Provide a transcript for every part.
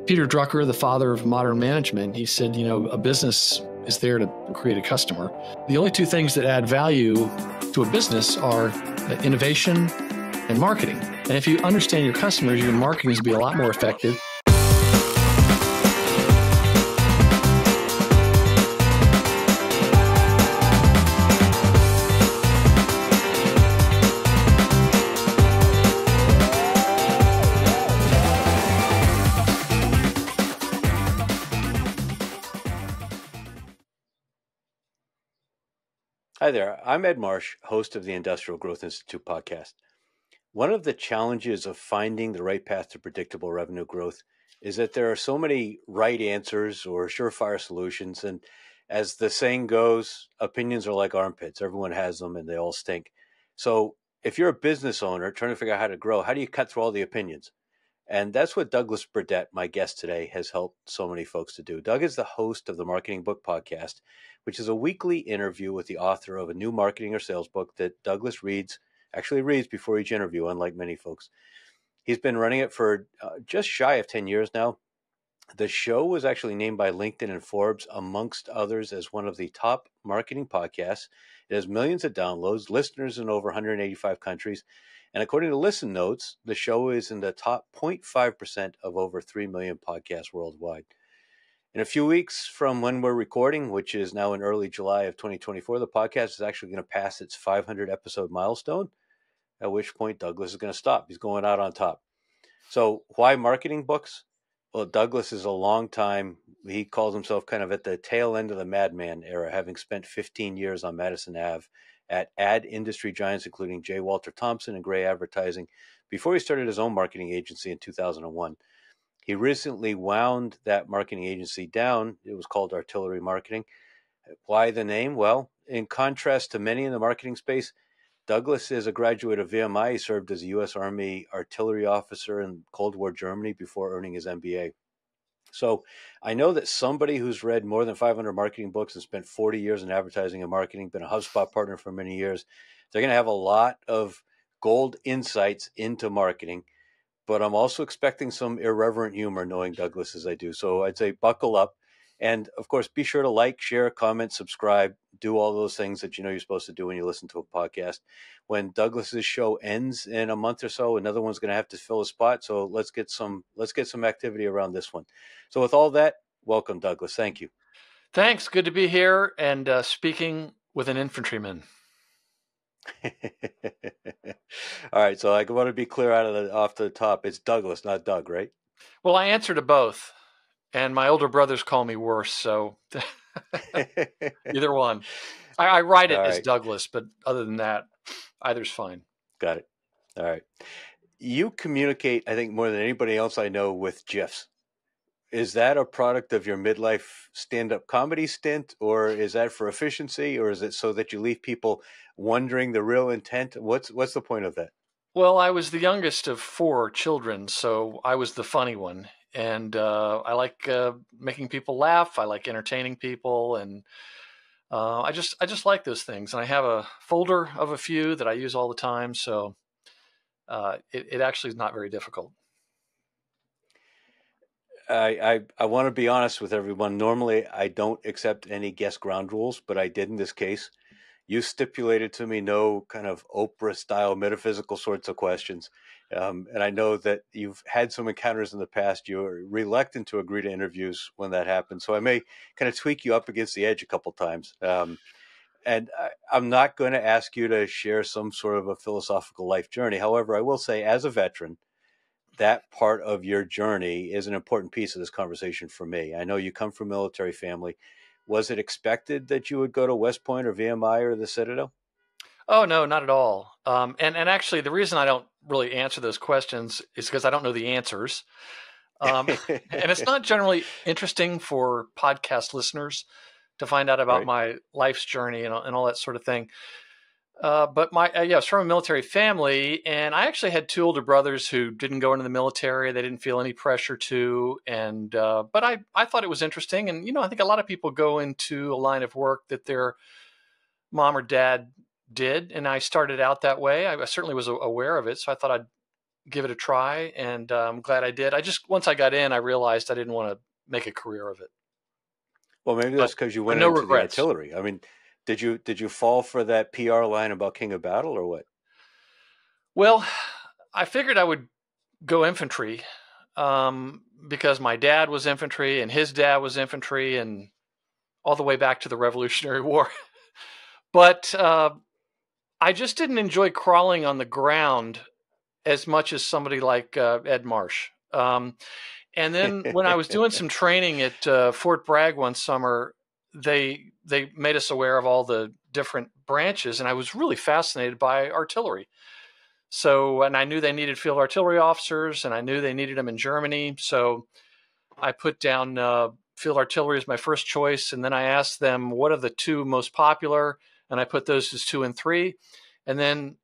Peter Drucker, the father of modern management, he said, a business is there to create a customer. The only two things that add value to a business are innovation and marketing. And if you understand your customers, your marketing is going to be a lot more effective. Hi there, I'm Ed Marsh, host of the Industrial Growth Institute podcast. One of the challenges of finding the right path to predictable revenue growth is that there are so many right answers or surefire solutions. And as the saying goes, opinions are like armpits. Everyone has them and they all stink. So if you're a business owner trying to figure out how to grow, how do you cut through all the opinions? And that's what Douglas Burdett, my guest today, has helped so many folks to do. Doug is the host of the Marketing Book Podcast, which is a weekly interview with the author of a new marketing or sales book that Douglas actually reads before each interview, unlike many folks. He's been running it for just shy of 10 years now. The show was actually named by LinkedIn and Forbes, amongst others, as one of the top marketing podcasts. It has millions of downloads, listeners in over 185 countries. And according to Listen Notes, the show is in the top 0.5% of over 3 million podcasts worldwide. In a few weeks from when we're recording, which is now in early July of 2024, the podcast is actually going to pass its 500 episode milestone, at which point Douglas is going to stop. He's going out on top. So why marketing books? Well, Douglas is a long time. He calls himself kind of at the tail end of the madman era, having spent 15 years on Madison Ave at ad industry giants, including J. Walter Thompson and Gray Advertising, before he started his own marketing agency in 2001. He recently wound that marketing agency down. It was called Artillery Marketing. Why the name? Well, in contrast to many in the marketing space, Douglas is a graduate of VMI. He served as a U.S. Army artillery officer in Cold War Germany before earning his MBA. So I know that somebody who's read more than 500 marketing books and spent 40 years in advertising and marketing, been a HubSpot partner for many years, they're going to have a lot of gold insights into marketing. But I'm also expecting some irreverent humor knowing Douglas as I do. So I'd say buckle up. And of course, be sure to like, share, comment, subscribe, do all those things that you know you're supposed to do when you listen to a podcast. When Douglas's show ends in a month or so, another one's going to have to fill a spot. So let's get some activity around this one. So with all that, welcome, Douglas. Thank you. Thanks. Good to be here and speaking with an infantryman. All right. So I want to be clear off the top. It's Douglas, not Doug, right? Well, I answer to both. And my older brothers call me worse, so either one. I write it as Douglas, but other than that, either's fine. Got it. All right. You communicate, I think, more than anybody else I know with GIFs. Is that a product of your midlife stand-up comedy stint, or is that for efficiency, or is it so that you leave people wondering the real intent? What's the point of that? Well, I was the youngest of 4 children, so I was the funny one. And I like making people laugh. I like entertaining people, and I just like those things. And I have a folder of a few that I use all the time, so it actually is not very difficult. I want to be honest with everyone. Normally, I don't accept any guest ground rules, but I did in this case. You stipulated to me no kind of Oprah-style metaphysical sorts of questions. And I know that you've had some encounters in the past. You're reluctant to agree to interviews when that happens. So I may kind of tweak you up against the edge a couple times. And I'm not going to ask you to share some sort of a philosophical life journey. However, I will say, as a veteran, that part of your journey is an important piece of this conversation for me. I know you come from a military family. Was it expected that you would go to West Point or VMI or the Citadel? Oh, no, not at all. And actually, the reason I don't really answer those questions is because I don't know the answers. And it's not generally interesting for podcast listeners to find out about my life's journey and all that sort of thing. But I was from a military family, and I actually had 2 older brothers who didn't go into the military. They didn't feel any pressure to, and but I thought it was interesting. And I think a lot of people go into a line of work that their mom or dad did, and I started out that way. I certainly was aware of it, so I thought I'd give it a try, and I'm glad I did. Once I got in, I realized I didn't want to make a career of it. Well, maybe But, that's because you but went no into the regrets. artillery. I mean, did you fall for that PR line about King of Battle or what? Well, I figured I would go infantry because my dad was infantry and his dad was infantry and all the way back to the Revolutionary War. But I just didn't enjoy crawling on the ground as much as somebody like Ed Marsh. And then when I was doing some training at Fort Bragg one summer, they made us aware of all the different branches, and I was really fascinated by artillery. So, and I knew they needed field artillery officers, and I knew they needed them in Germany. So I put down field artillery as my first choice, and then I asked them what are the two most popular, and I put those as 2 and 3, and then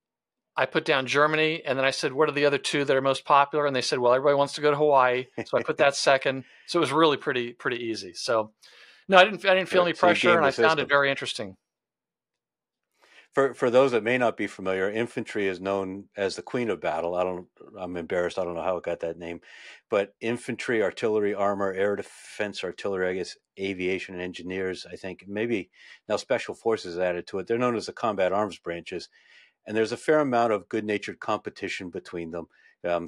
I put down Germany, and then I said, what are the other two that are most popular? And they said, well, everybody wants to go to Hawaii. So I put that second. So it was really pretty easy. So no, I didn't feel any So you pressure, game and the I found it system. very interesting. For those that may not be familiar, infantry is known as the Queen of Battle. I'm embarrassed. I don't know how it got that name, but infantry, artillery, armor, air defense, artillery, I guess, aviation and engineers. I think maybe now special forces added to it. They're known as the combat arms branches. And there's a fair amount of good-natured competition between them.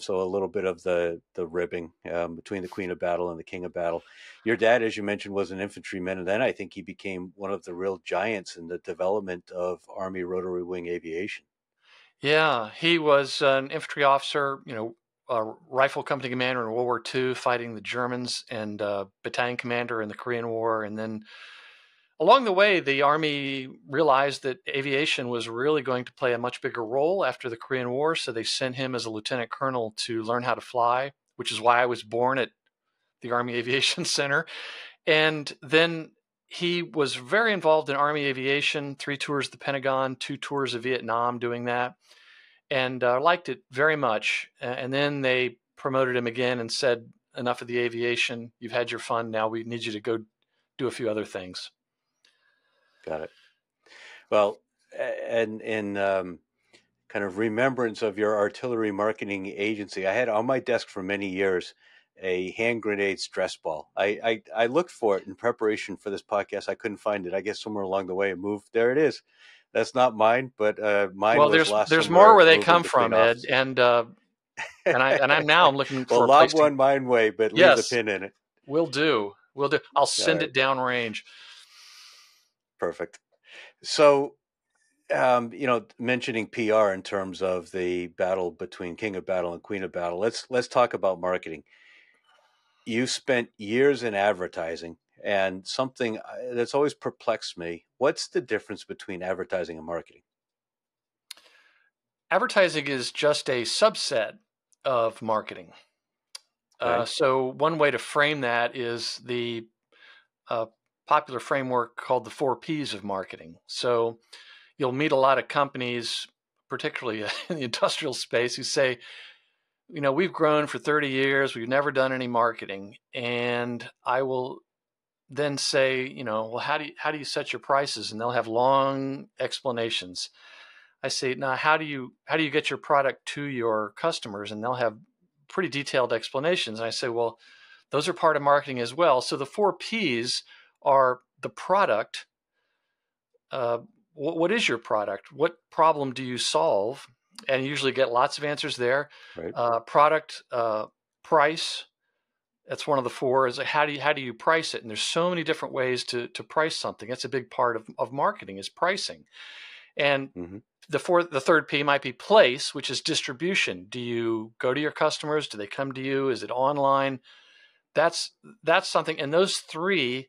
So a little bit of the ribbing between the Queen of Battle and the King of Battle. Your dad, as you mentioned, was an infantryman, and then I think he became one of the real giants in the development of Army rotary wing aviation. Yeah, he was an infantry officer, a rifle company commander in World War II, fighting the Germans, and battalion commander in the Korean War. And then along the way, the Army realized that aviation was really going to play a much bigger role after the Korean War. So they sent him as a lieutenant colonel to learn how to fly, which is why I was born at the Army Aviation Center. And then he was very involved in Army aviation, 3 tours of the Pentagon, 2 tours of Vietnam doing that, and liked it very much. And then they promoted him again and said, enough of the aviation. You've had your fun. Now we need you to go do a few other things. Got it. Well, and in kind of remembrance of your artillery marketing agency, I had on my desk for many years a hand grenade stress ball. I looked for it in preparation for this podcast. I couldn't find it. I guess somewhere along the way it moved. There it is. That's not mine, but mine Well, was lost there's more somewhere where they moving come between from, Ed, offices. and I'm looking Well, for a place lob to. one mine way, but leave the Yes, pin in it. will do. Will do. I'll All send right, it downrange. perfect. So, mentioning PR in terms of the battle between King of Battle and Queen of Battle. Let's talk about marketing. You spent years in advertising, and something that's always perplexed me. What's the difference between advertising and marketing? Advertising is just a subset of marketing. Okay. So one way to frame that is the popular framework called the 4 Ps of marketing. So you'll meet a lot of companies, particularly in the industrial space, who say, we've grown for 30 years, we've never done any marketing. And I will then say, well, how do you set your prices? And they'll have long explanations. I say, now how do you get your product to your customers? And they'll have pretty detailed explanations. And I say, well, those are part of marketing as well. So the 4 Ps are the product. What is your product? What problem do you solve? And you usually get lots of answers there. Right. Product, price. That's one of the 4. Is how do you price it? And there's so many different ways to price something. That's a big part of marketing is pricing. And Mm-hmm. the 3rd P might be place, which is distribution. Do you go to your customers? Do they come to you? Is it online? That's something. And those 3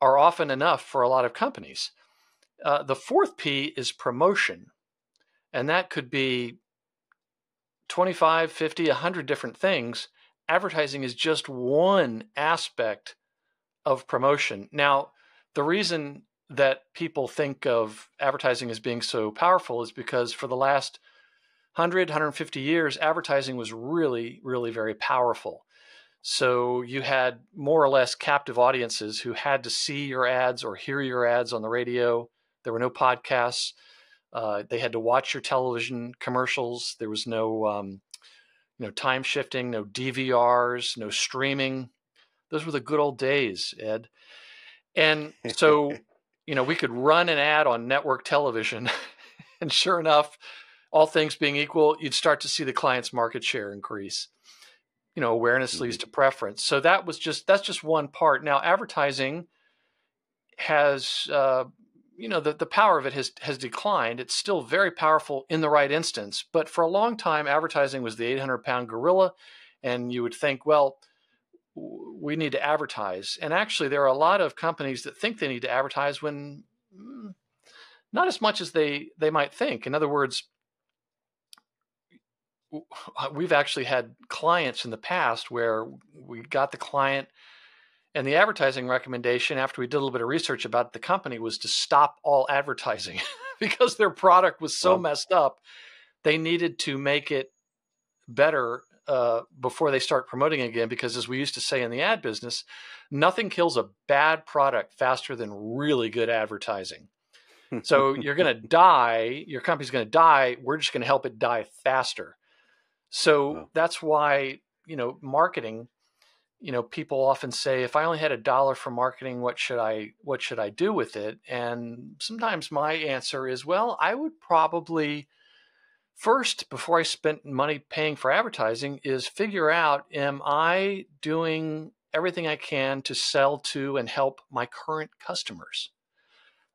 are often enough for a lot of companies. The 4th P is promotion. And that could be 25, 50, 100 different things. Advertising is just one aspect of promotion. Now, the reason that people think of advertising as being so powerful is because for the last 100, 150 years, advertising was really, really very powerful. So you had more or less captive audiences who had to see your ads or hear your ads on the radio. There were no podcasts. They had to watch your television commercials. There was no, time shifting, no DVRs, no streaming. Those were the good old days, Ed. And so, we could run an ad on network television and sure enough, all things being equal, you'd start to see the client's market share increase. Awareness leads to preference. So that's just one part. Now, advertising has, the power of it has declined. It's still very powerful in the right instance. But for a long time, advertising was the 800-pound gorilla. And you would think, well, we need to advertise. And actually, there are a lot of companies that think they need to advertise when not as much as they might think. In other words, we've actually had clients in the past where we got the client and the advertising recommendation after we did a little bit of research about the company was to stop all advertising because their product was so messed up. They needed to make it better before they start promoting it again, because as we used to say in the ad business, nothing kills a bad product faster than really good advertising. So you're going to die, your company's going to die. We're just going to help it die faster. So that's why, marketing, people often say, if I only had $1 for marketing, what should I do with it? And sometimes my answer is, well, I would probably first, before I spent money paying for advertising, is figure out, am I doing everything I can to sell to and help my current customers?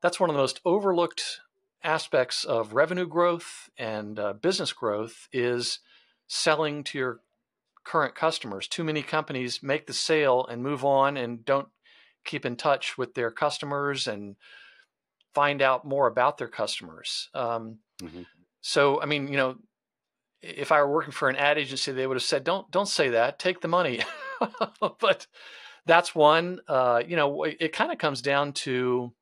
That's one of the most overlooked aspects of revenue growth and business growth is selling to your current customers. Too many companies make the sale and move on and don't keep in touch with their customers and find out more about their customers. So, I mean, if I were working for an ad agency, they would have said, don't say that, take the money. But that's one, it kind of comes down to,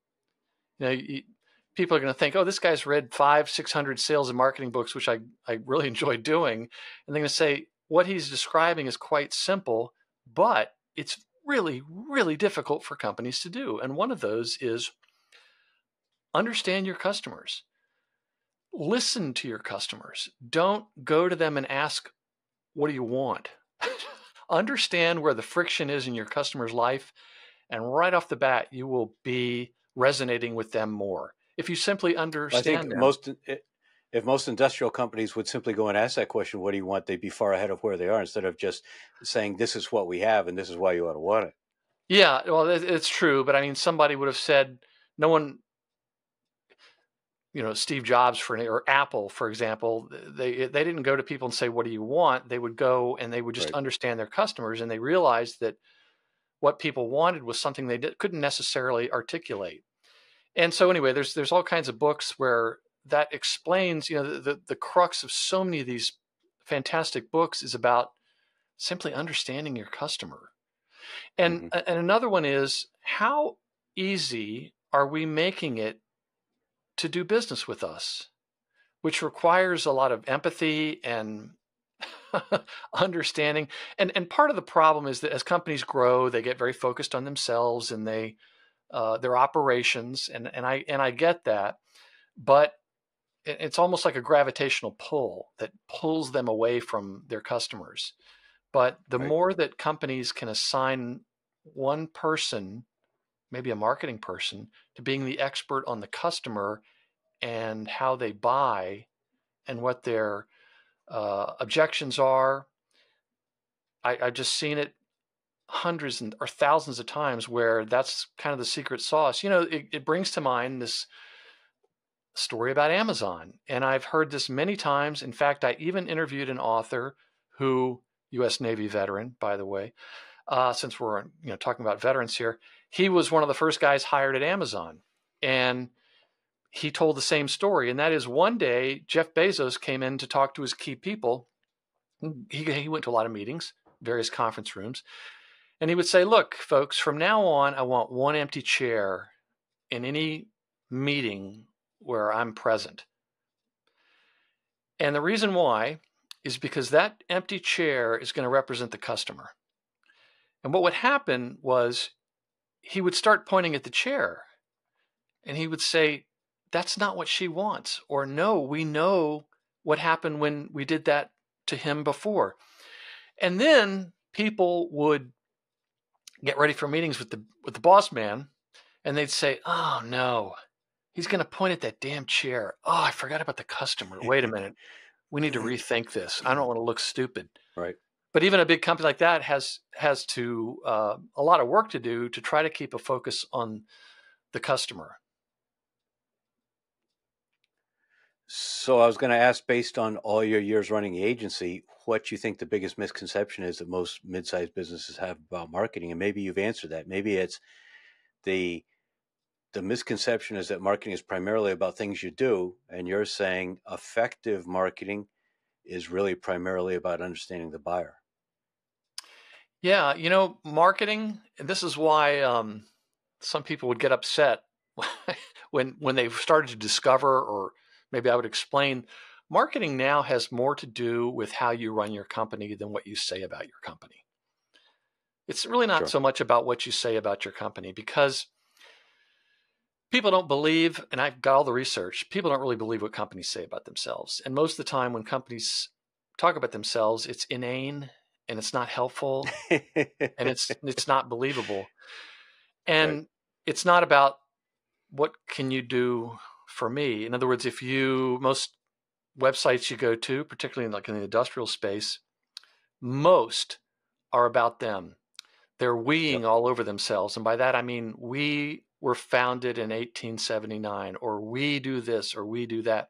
people are going to think, oh, this guy's read 500-600 sales and marketing books, which I really enjoy doing. And they're going to say, what he's describing is quite simple, but it's really, really difficult for companies to do. And one of those is understand your customers. Listen to your customers. Don't go to them and ask, what do you want? Understand where the friction is in your customer's life. And right off the bat, you will be resonating with them more. If you simply understand them. If most industrial companies would simply go and ask that question, what do you want? They'd be far ahead of where they are instead of just saying, this is what we have and this is why you ought to want it. Yeah, well, it's true. But I mean, somebody would have said, no one, Steve Jobs or Apple, for example, they didn't go to people and say, what do you want? They would go and they would just understand their customers, and they realized that what people wanted was something they couldn't necessarily articulate. And so anyway, there's all kinds of books where that explains, the crux of so many of these fantastic books is about simply understanding your customer. And another one is, how easy are we making it to do business with us, which requires a lot of empathy and understanding. And part of the problem is that as companies grow, they get very focused on themselves and their operations. And I get that, but it's almost like a gravitational pull that pulls them away from their customers. But the more that companies can assign one person, maybe a marketing person, to being the expert on the customer and how they buy and what their objections are. I've just seen it hundreds or thousands of times where that's kind of the secret sauce. It brings to mind this story about Amazon. And I've heard this many times. In fact, I even interviewed an author who, U.S. Navy veteran, by the way, since we're talking about veterans here, he was one of the first guys hired at Amazon. And he told the same story. And that is, one day, Jeff Bezos came in to talk to his key people. He went to a lot of meetings, various conference rooms. And he would say, look, folks, from now on, I want one empty chair in any meeting where I'm present. And the reason why is because that empty chair is going to represent the customer. And what would happen was he would start pointing at the chair and he would say, that's not what she wants. Or no, we know what happened when we did that to him before. And then people would get ready for meetings with the boss man, and they'd say, "Oh no, he's going to point at that damn chair. Oh, I forgot about the customer. Wait a minute. We need to rethink this. I don't want to look stupid." Right. But even a big company like that has to a lot of work to do to try to keep a focus on the customer. So I was going to ask, based on all your years running the agency, what you think the biggest misconception is that most mid-sized businesses have about marketing. And maybe you've answered that. Maybe it's the misconception is that marketing is primarily about things you do, and you're saying effective marketing is really primarily about understanding the buyer. Yeah, marketing, and this is why some people would get upset when they started to discover, or maybe I would explain, marketing now has more to do with how you run your company than what you say about your company. It's really not so much about what you say about your company, because people don't believe, and I've got all the research, people don't really believe what companies say about themselves. And most of the time when companies talk about themselves, it's inane and it's not helpful and it's not believable. And it's not about what can you do for me. In other words, most websites you go to, particularly in the industrial space, most are about them. They're weeing all over themselves. And by that, I mean, we were founded in 1879, or we do this, or we do that.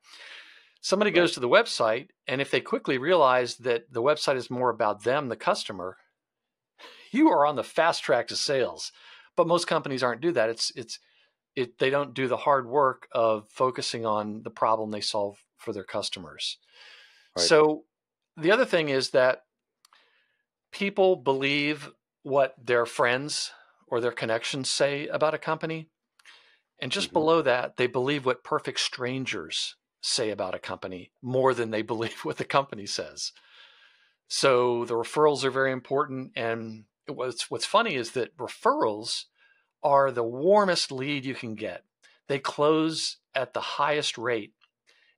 Somebody goes to the website, and if they quickly realize that the website is more about them, the customer, you are on the fast track to sales. But most companies aren't do that. They don't do the hard work of focusing on the problem they solve for their customers. So the other thing is that people believe what their friends or their connections say about a company. And just below that, they believe what perfect strangers say about a company more than they believe what the company says. So the referrals are very important. And what's funny is that referrals are the warmest lead you can get. They close at the highest rate.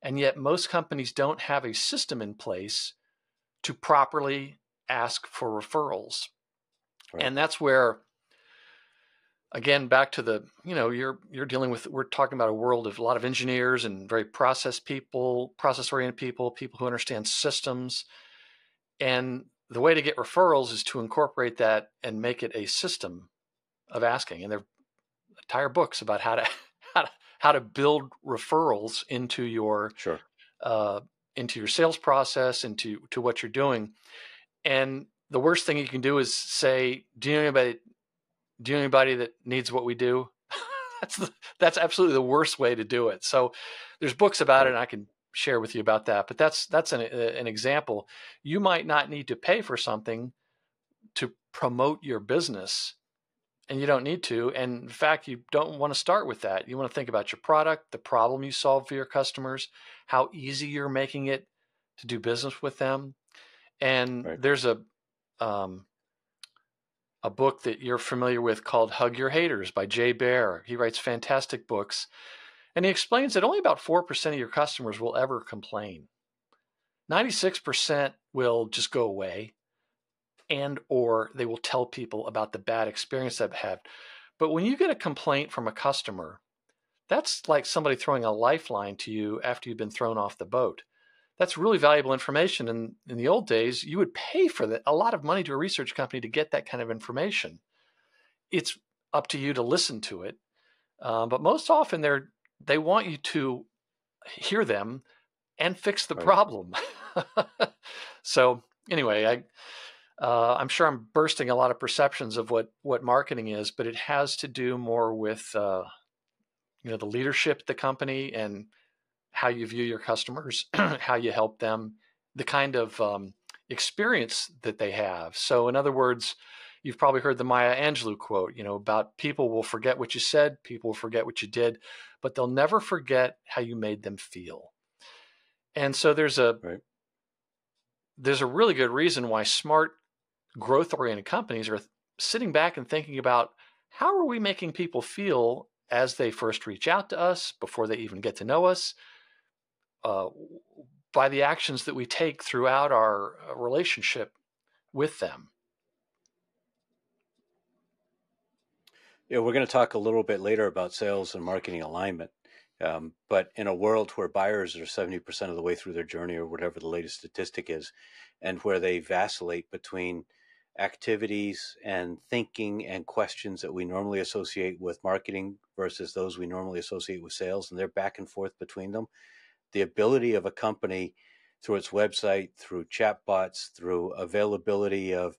And yet most companies don't have a system in place to properly ask for referrals. And that's where, again, back to you're dealing with, we're talking about a world of a lot of engineers and very process-oriented people who understand systems. And the way to get referrals is to incorporate that and make it a system of asking. And there are entire books about how to build referrals into your sales process, into what you're doing. And the worst thing you can do is say, do you know anybody that needs what we do? That's absolutely the worst way to do it. So there's books about it, and I can share with you about that. But that's an example. You might not need to pay for something to promote your business, and you don't need to. And in fact, you don't want to start with that. You want to think about your product, the problem you solve for your customers, how easy you're making it to do business with them. And there's a book that you're familiar with called Hug Your Haters by Jay Baer. He writes fantastic books. And he explains that only about 4% of your customers will ever complain. 96% will just go away, and or they will tell people about the bad experience they've had. But when you get a complaint from a customer, that's like somebody throwing a lifeline to you after you've been thrown off the boat. That's really valuable information. And in the old days, you would pay for that, a lot of money to a research company to get that kind of information. It's up to you to listen to it. But most often they want you to hear them and fix the problem. So anyway, I'm sure I'm bursting a lot of perceptions of what marketing is, but it has to do more with the leadership of the company and how you view your customers, how you help them, the kind of experience that they have. So in other words, you've probably heard the Maya Angelou quote, about people will forget what you said, people will forget what you did, but they'll never forget how you made them feel. And so there's a really good reason why smart, growth-oriented companies are sitting back and thinking about, how are we making people feel as they first reach out to us, before they even get to know us, by the actions that we take throughout our relationship with them. Yeah, we're going to talk a little bit later about sales and marketing alignment. But in a world where buyers are 70% of the way through their journey, or whatever the latest statistic is, and where they vacillate between activities and thinking and questions that we normally associate with marketing versus those we normally associate with sales, and they're back and forth between them, the ability of a company through its website, through chatbots, through availability of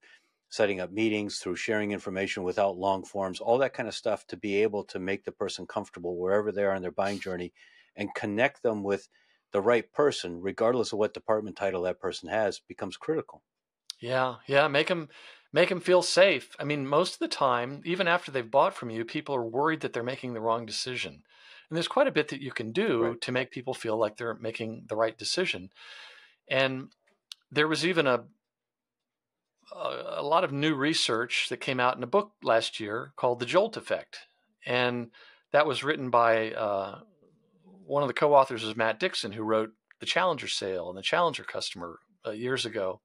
setting up meetings, through sharing information without long forms, all that kind of stuff, to be able to make the person comfortable wherever they are in their buying journey and connect them with the right person, regardless of what department title that person has, becomes critical. Yeah, make them feel safe. I mean, most of the time, even after they've bought from you, people are worried that they're making the wrong decision. And there's quite a bit that you can do to make people feel like they're making the right decision. And there was even a lot of new research that came out in a book last year called The Jolt Effect. And that was written by one of the co-authors is Matt Dixon, who wrote The Challenger Sale and The Challenger Customer years ago.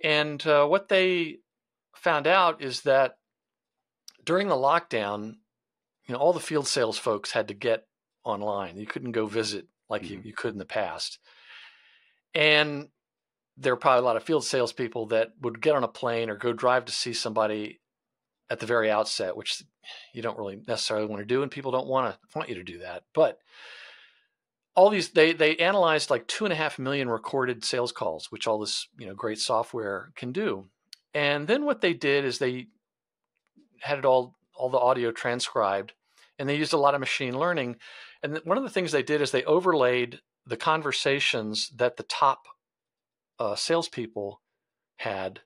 And what they found out is that during the lockdown, all the field sales folks had to get online. You couldn't go visit like you could in the past. And there are probably a lot of field salespeople that would get on a plane or go drive to see somebody at the very outset, which you don't really necessarily want to do, and people don't want you to do that. But all these, they analyzed like 2.5 million recorded sales calls, which all this great software can do. And then what they did is they had it all the audio transcribed, and they used a lot of machine learning. And one of the things they did is they overlaid the conversations that the top salespeople had,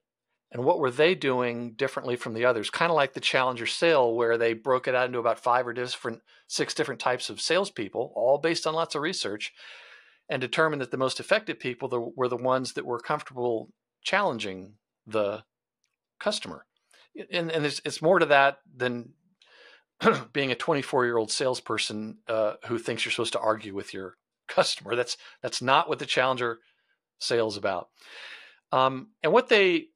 and what were they doing differently from the others? Kind of like the Challenger Sale, where they broke it out into about 6 different types of salespeople, all based on lots of research, and determined that the most effective people were the ones that were comfortable challenging the customer. And it's more to that than being a 24-year-old salesperson who thinks you're supposed to argue with your customer. That's not what the Challenger Sale is about. And what they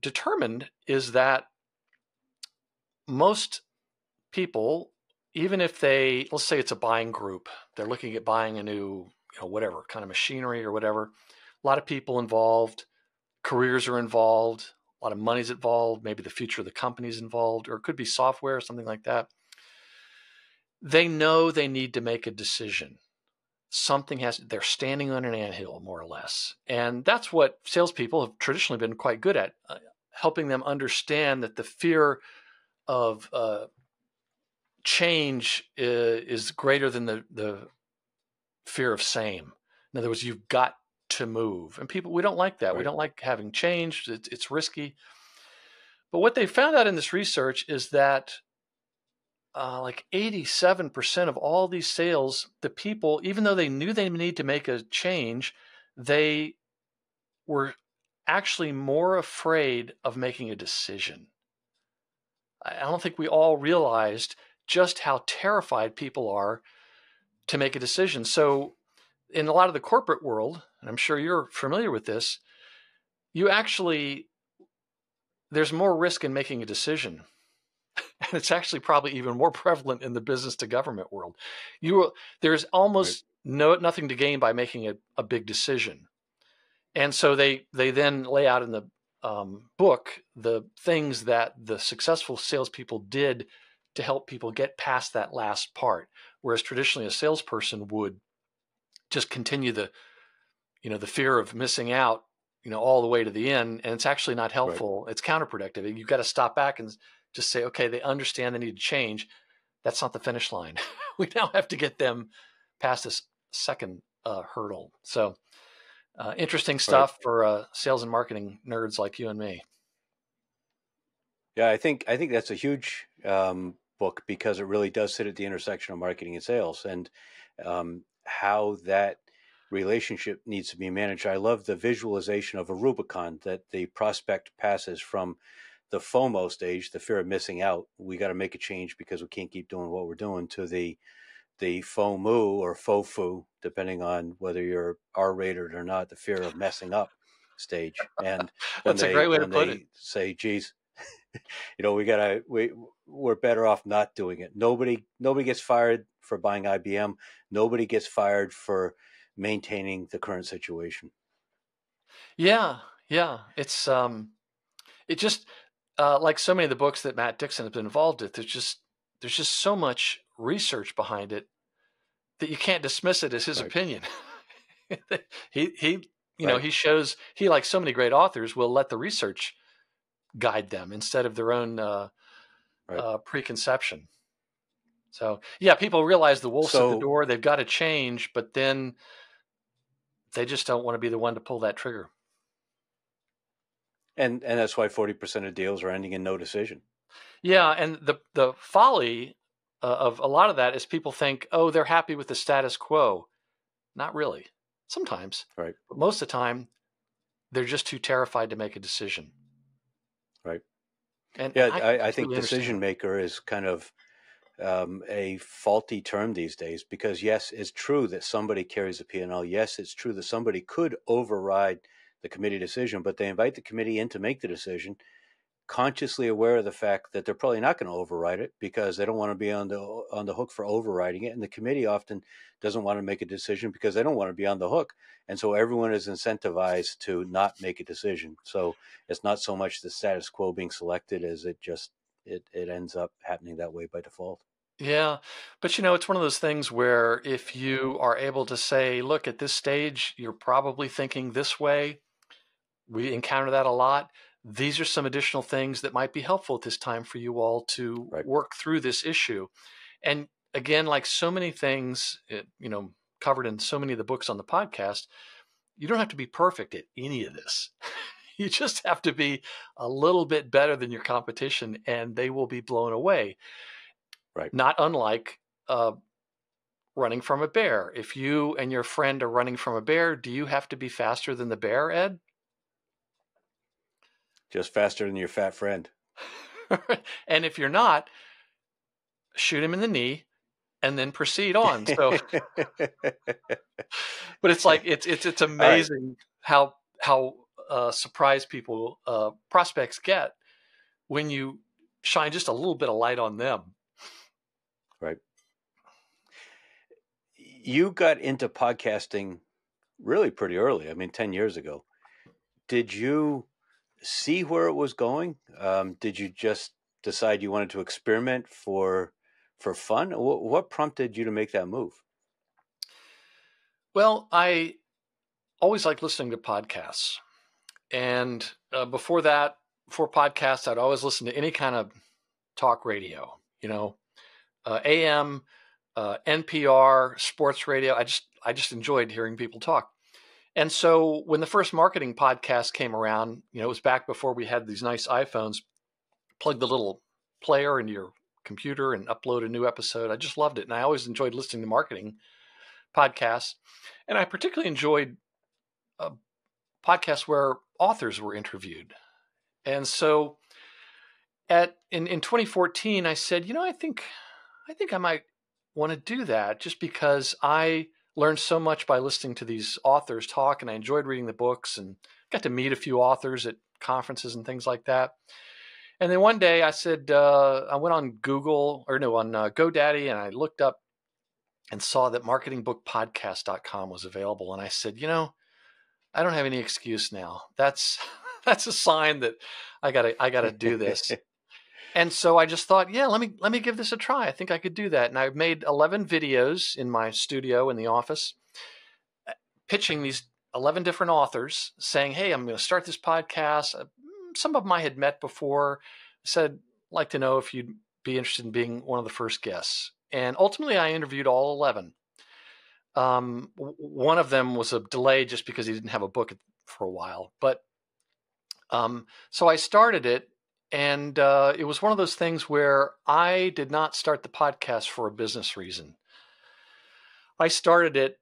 determined is that most people, even if let's say it's a buying group, they're looking at buying a new, whatever kind of machinery or whatever, a lot of people involved, careers are involved, a lot of money's involved, maybe the future of the company's involved, or it could be software or something like that. They know they need to make a decision. They're standing on an anthill, more or less. And that's what salespeople have traditionally been quite good at, helping them understand that the fear of change is greater than the fear of same. In other words, you've got to move. And we don't like that. Right. We don't like having change. It's risky. But what they found out in this research is that like 87% of all these sales, the people, even though they knew they need to make a change, they were actually more afraid of making a decision. I don't think we all realized just how terrified people are to make a decision. So in a lot of the corporate world, and I'm sure you're familiar with this, there's more risk in making a decision. And it's actually probably even more prevalent in the business to government world. There's almost nothing to gain by making a big decision. And so they then lay out in the book the things that the successful salespeople did to help people get past that last part. Whereas traditionally a salesperson would just continue the fear of missing out, all the way to the end. And it's actually not helpful. Right. It's counterproductive. You've got to stop back and just say, okay, they understand they need to change. That's not the finish line. We now have to get them past this second hurdle. So interesting stuff for sales and marketing nerds like you and me. Yeah, I think that's a huge book, because it really does sit at the intersection of marketing and sales, and how that relationship needs to be managed. I love the visualization of a Rubicon that the prospect passes from the FOMO stage, the fear of missing out. We got to make a change because we can't keep doing what we're doing, to the FOMO or FOFU, depending on whether you're R-rated or not, the fear of messing up. stage. And That's a great way to put it. say, geez, we're better off not doing it. Nobody gets fired for buying IBM. Nobody gets fired for maintaining the current situation. Yeah. It's it just like so many of the books that Matt Dixon has been involved with. There's just so much research behind it that you can't dismiss it as his opinion. he he shows, he, like so many great authors, will let the research guide them instead of their own preconception. So yeah, people realize the wolf's at the door. They've got to change, but then they just don't want to be the one to pull that trigger. And that's why 40% of deals are ending in no decision. Yeah, and the folly of a lot of that is people think, oh, they're happy with the status quo. Not really. Sometimes. Right. But most of the time, they're just too terrified to make a decision. Right. And yeah, I think decision maker is kind of a faulty term these days, because yes, it's true that somebody carries a P&L. Yes, it's true that somebody could override the committee decision, but they invite the committee in to make the decision, consciously aware of the fact that they're probably not going to override it because they don't want to be on the hook for overriding it. And the committee often doesn't want to make a decision because they don't want to be on the hook. And so everyone is incentivized to not make a decision. So it's not so much the status quo being selected as it ends up happening that way by default. Yeah. But it's one of those things where if you are able to say, look, at this stage, you're probably thinking this way. We encounter that a lot. These are some additional things that might be helpful at this time for you all to work through this issue. And again, like so many things, covered in so many of the books on the podcast, you don't have to be perfect at any of this. You just have to be a little bit better than your competition, and they will be blown away. Right. Not unlike running from a bear. If you and your friend are running from a bear, do you have to be faster than the bear, Ed? Just faster than your fat friend. And if you're not, shoot him in the knee and then proceed on. So, but it's like, it's amazing how surprised people, prospects get when you shine just a little bit of light on them. Right. You got into podcasting really pretty early. I mean, 10 years ago. Did you see where it was going? Did you just decide you wanted to experiment for fun? What prompted you to make that move? Well, I always liked listening to podcasts. And before podcasts, I'd always listen to any kind of talk radio, AM, NPR, sports radio. I just enjoyed hearing people talk. And so when the first marketing podcast came around, it was back before we had these nice iPhones, plug the little player into your computer and upload a new episode. I just loved it. And I always enjoyed listening to marketing podcasts. And I particularly enjoyed podcasts where authors were interviewed. And so in 2014, I said, I think I might want to do that, just because I learned so much by listening to these authors talk, and I enjoyed reading the books and got to meet a few authors at conferences and things like that. And then one day I said, I went on GoDaddy, and I looked up and saw that marketingbookpodcast.com was available. And I said, I don't have any excuse now. That's a sign that I gotta do this. And so I just thought, yeah, let me give this a try. I think I could do that. And I've made 11 videos in my studio in the office, pitching these 11 different authors, saying, hey, I'm going to start this podcast. Some of them I had met before. Said, I'd like to know if you'd be interested in being one of the first guests. And ultimately, I interviewed all 11. One of them was a delay just because he didn't have a book for a while. But so I started it. And it was one of those things where I did not start the podcast for a business reason. I started it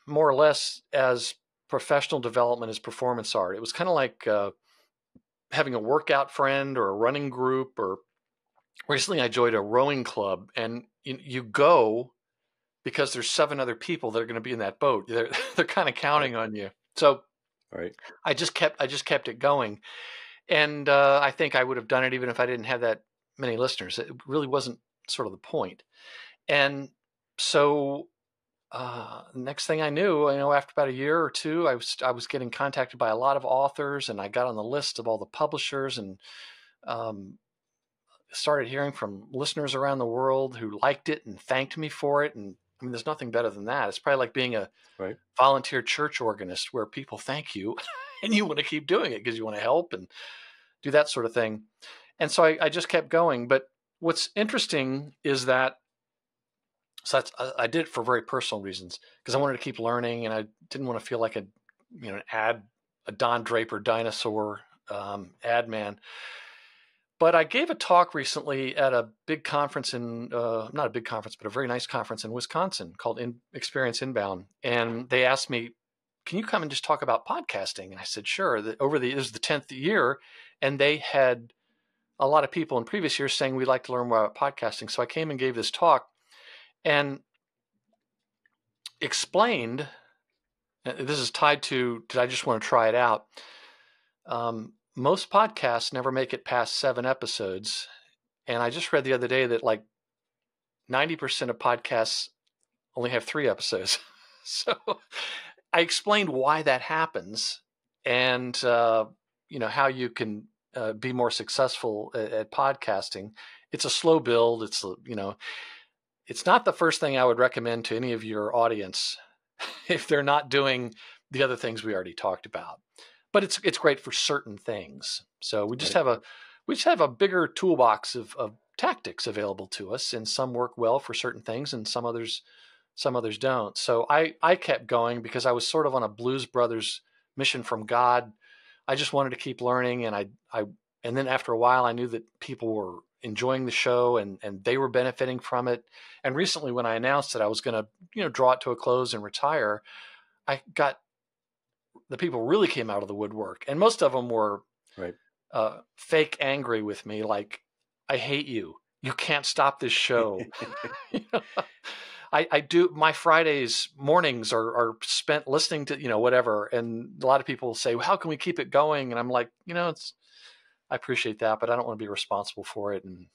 more or less as professional development, as performance art. It was kind of like having a workout friend or a running group, or recently I joined a rowing club, and you go because there's 7 other people that are going to be in that boat. They're kind of counting on you. So Right. I just kept it going. And I think I would have done it even if I didn't have that many listeners. It really wasn't sort of the point. And so next thing I knew, after about a year or two, I was getting contacted by a lot of authors, and I got on the list of all the publishers, and started hearing from listeners around the world who liked it and thanked me for it. And I mean, there's nothing better than that. It's probably like being a Right. volunteer church organist where people thank you and you want to keep doing it because you want to help and do that sort of thing. And so I just kept going. But what's interesting is that I did it for very personal reasons because I wanted to keep learning, and I didn't want to feel like a Don Draper dinosaur ad man. But I gave a talk recently at a big conference not a big conference, but a very nice conference in Wisconsin called Experience Inbound. And they asked me, can you come and just talk about podcasting? And I said, sure. This was the 10th year, and they had a lot of people in previous years saying we'd like to learn more about podcasting. So I came and gave this talk and explained, this is tied to, did I just want to try it out? Most podcasts never make it past 7 episodes. And I just read the other day that like 90% of podcasts only have 3 episodes. So I explained why that happens and, how you can be more successful at podcasting. It's a slow build. It's not the first thing I would recommend to any of your audience if they're not doing the other things we already talked about. But it's great for certain things. So we just have a bigger toolbox of tactics available to us, and some work well for certain things, and some others don't. So I kept going because I was sort of on a Blues Brothers mission from God. I just wanted to keep learning, and and then after a while, I knew that people were enjoying the show and they were benefiting from it. And recently, when I announced that I was going to draw it to a close and retire, the people really came out of the woodwork, and most of them were right. Fake angry with me, like, I hate you. You can't stop this show. I do. My Fridays mornings are spent listening to, whatever. And a lot of people say, well, how can we keep it going? And I'm like, I appreciate that, but I don't want to be responsible for it. And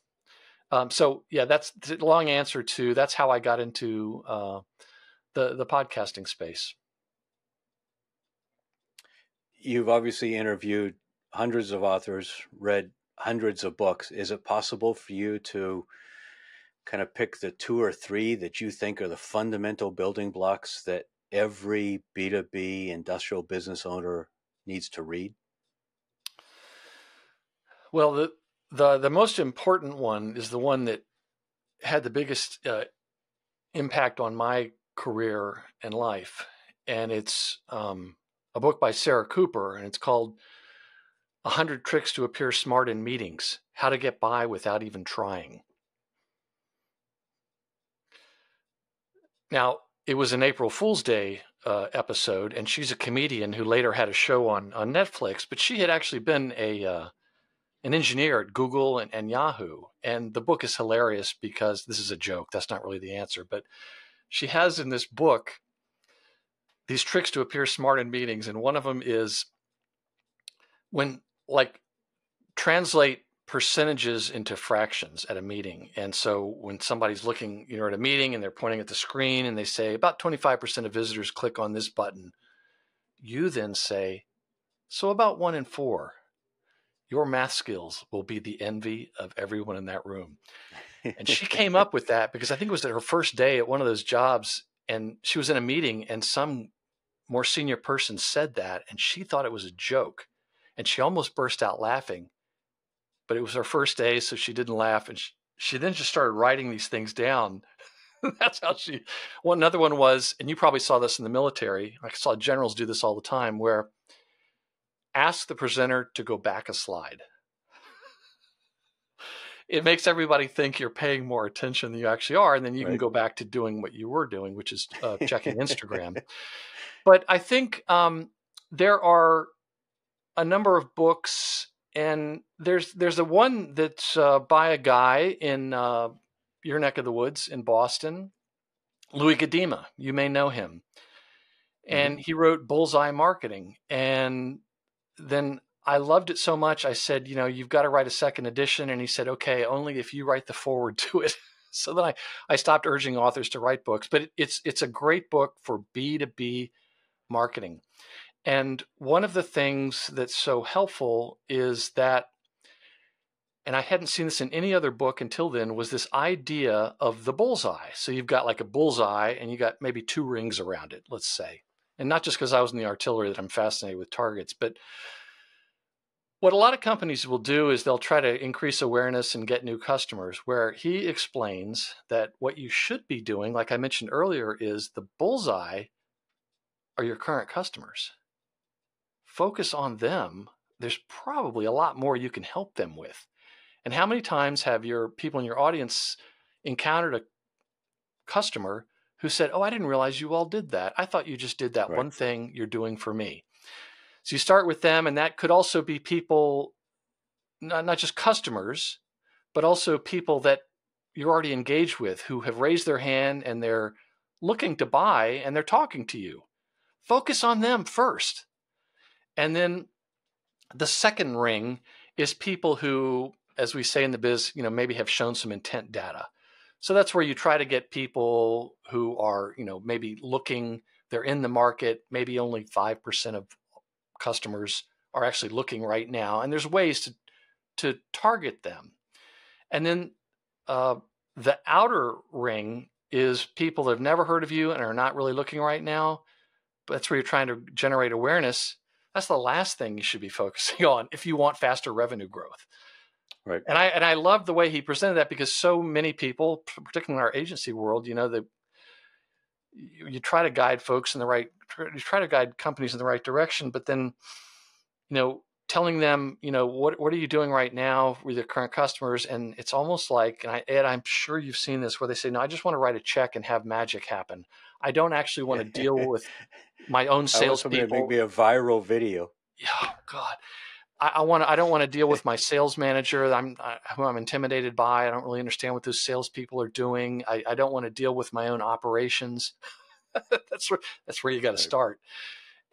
so, yeah, that's the long answer to, that's how I got into the podcasting space. You've obviously interviewed hundreds of authors, read hundreds of books. Is it possible for you to kind of pick the 2 or 3 that you think are the fundamental building blocks that every B2B industrial business owner needs to read? Well, the most important one is the one that had the biggest impact on my career and life. And it's a book by Sarah Cooper, and it's called 100 Tricks to Appear Smart in Meetings: How to Get By Without Even Trying. Now, it was an April Fool's Day episode, and she's a comedian who later had a show on Netflix, but she had actually been an engineer at Google and Yahoo. And the book is hilarious because this is a joke. That's not really the answer. But she has in this book these tricks to appear smart in meetings. And one of them is translate percentages into fractions at a meeting. And so when somebody's looking, at a meeting and they're pointing at the screen and they say about 25% of visitors click on this button, you then say, so about 1 in 4. Your math skills will be the envy of everyone in that room. And she came up with that because I think it was her first day at one of those jobs, and she was in a meeting and some more senior person said that, and she thought it was a joke, and she almost burst out laughing. But it was her first day, so she didn't laugh, and she then just started writing these things down. That's how another one was, and you probably saw this in the military. I saw generals do this all the time, where ask the presenter to go back a slide. It makes everybody think you're paying more attention than you actually are, and then you can go back to doing what you were doing, which is checking Instagram. But I think there are a number of books, and there's a one that's by a guy in your neck of the woods in Boston, Louis Gadima. You may know him. and he wrote Bullseye Marketing. And then I loved it so much, I said, you've got to write a second edition. And he said, okay, only if you write the foreword to it. So then I stopped urging authors to write books, but it's a great book for B2B marketing. And one of the things that's so helpful is that, and I hadn't seen this in any other book until then, was this idea of the bullseye. So you've got like a bullseye and you got maybe 2 rings around it, let's say. And not just because I was in the artillery that I'm fascinated with targets, but what a lot of companies will do is they'll try to increase awareness and get new customers, where he explains that what you should be doing, like I mentioned earlier, is the bullseye are your current customers. Focus on them. There's probably a lot more you can help them with. And how many times have your people in your audience encountered a customer who said, oh, I didn't realize you all did that. I thought you just did that one thing you're doing for me. So you start with them, and that could also be people, not just customers, but also people that you're already engaged with who have raised their hand and they're looking to buy and they're talking to you. Focus on them first. And then the second ring is people who, as we say in the biz, maybe have shown some intent data. So that's where you try to get people who are, maybe looking, they're in the market, maybe only 5% of customers are actually looking right now. And there's ways to target them. And then the outer ring is people that have never heard of you and are not really looking right now. But that's where you're trying to generate awareness. That's the last thing you should be focusing on if you want faster revenue growth. Right. And I love the way he presented that, because so many people, particularly in our agency world, you try to guide folks in the right, you try to guide companies in the right direction, but then, telling them, what are you doing right now with your current customers? And it's almost like, and Ed, I'm sure you've seen this, where they say, no, I just want to write a check and have magic happen. I don't actually want to deal with my own salespeople. I want somebody to make me a viral video. Oh God. I don't want to deal with my sales manager who I'm intimidated by. I don't really understand what those salespeople are doing. I don't want to deal with my own operations. That's where you got to start.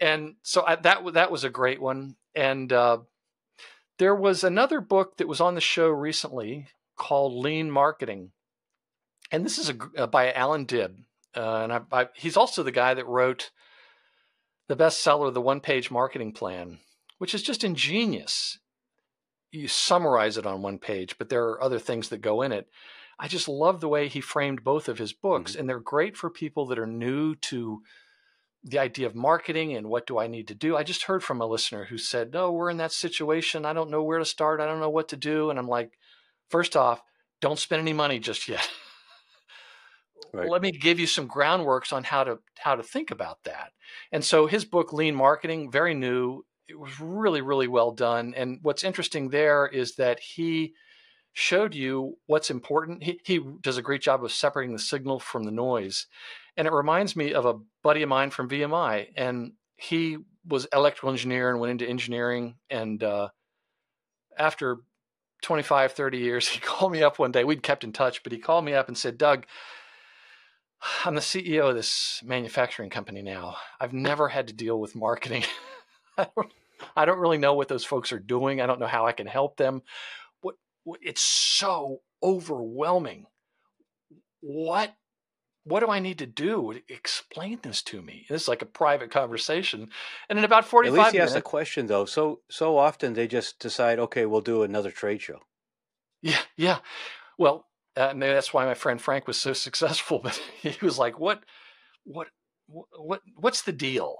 And so that was a great one. And there was another book that was on the show recently called Lean Marketing, and this is by Alan Dib. And he's also the guy that wrote the bestseller, The One-Page Marketing Plan, which is just ingenious. You summarize it on one page, but there are other things that go in it. I just love the way he framed both of his books, and they're great for people that are new to the idea of marketing and what do I need to do. I just heard from a listener who said, no, we're in that situation. I don't know where to start. I don't know what to do. And I'm like, first off, don't spend any money just yet. Right. Let me give you some groundworks on how to think about that. And so his book, Lean Marketing, very new. It was really, really well done. And what's interesting there is that he showed you what's important. He does a great job of separating the signal from the noise. And it reminds me of a buddy of mine from VMI. And he was electrical engineer and went into engineering. And after 25, 30 years, he called me up one day. We'd kept in touch, but he called me up and said, Doug, I'm the CEO of this manufacturing company now. I've never had to deal with marketing. I don't really know what those folks are doing. I don't know how I can help them. It's so overwhelming. What do I need to do? Explain this to me. This is like a private conversation. And in about 45 minutes. At least he asked a question, though. So often they just decide, okay, we'll do another trade show. Yeah. Well, maybe that's why my friend Frank was so successful. But he was like, what's the deal?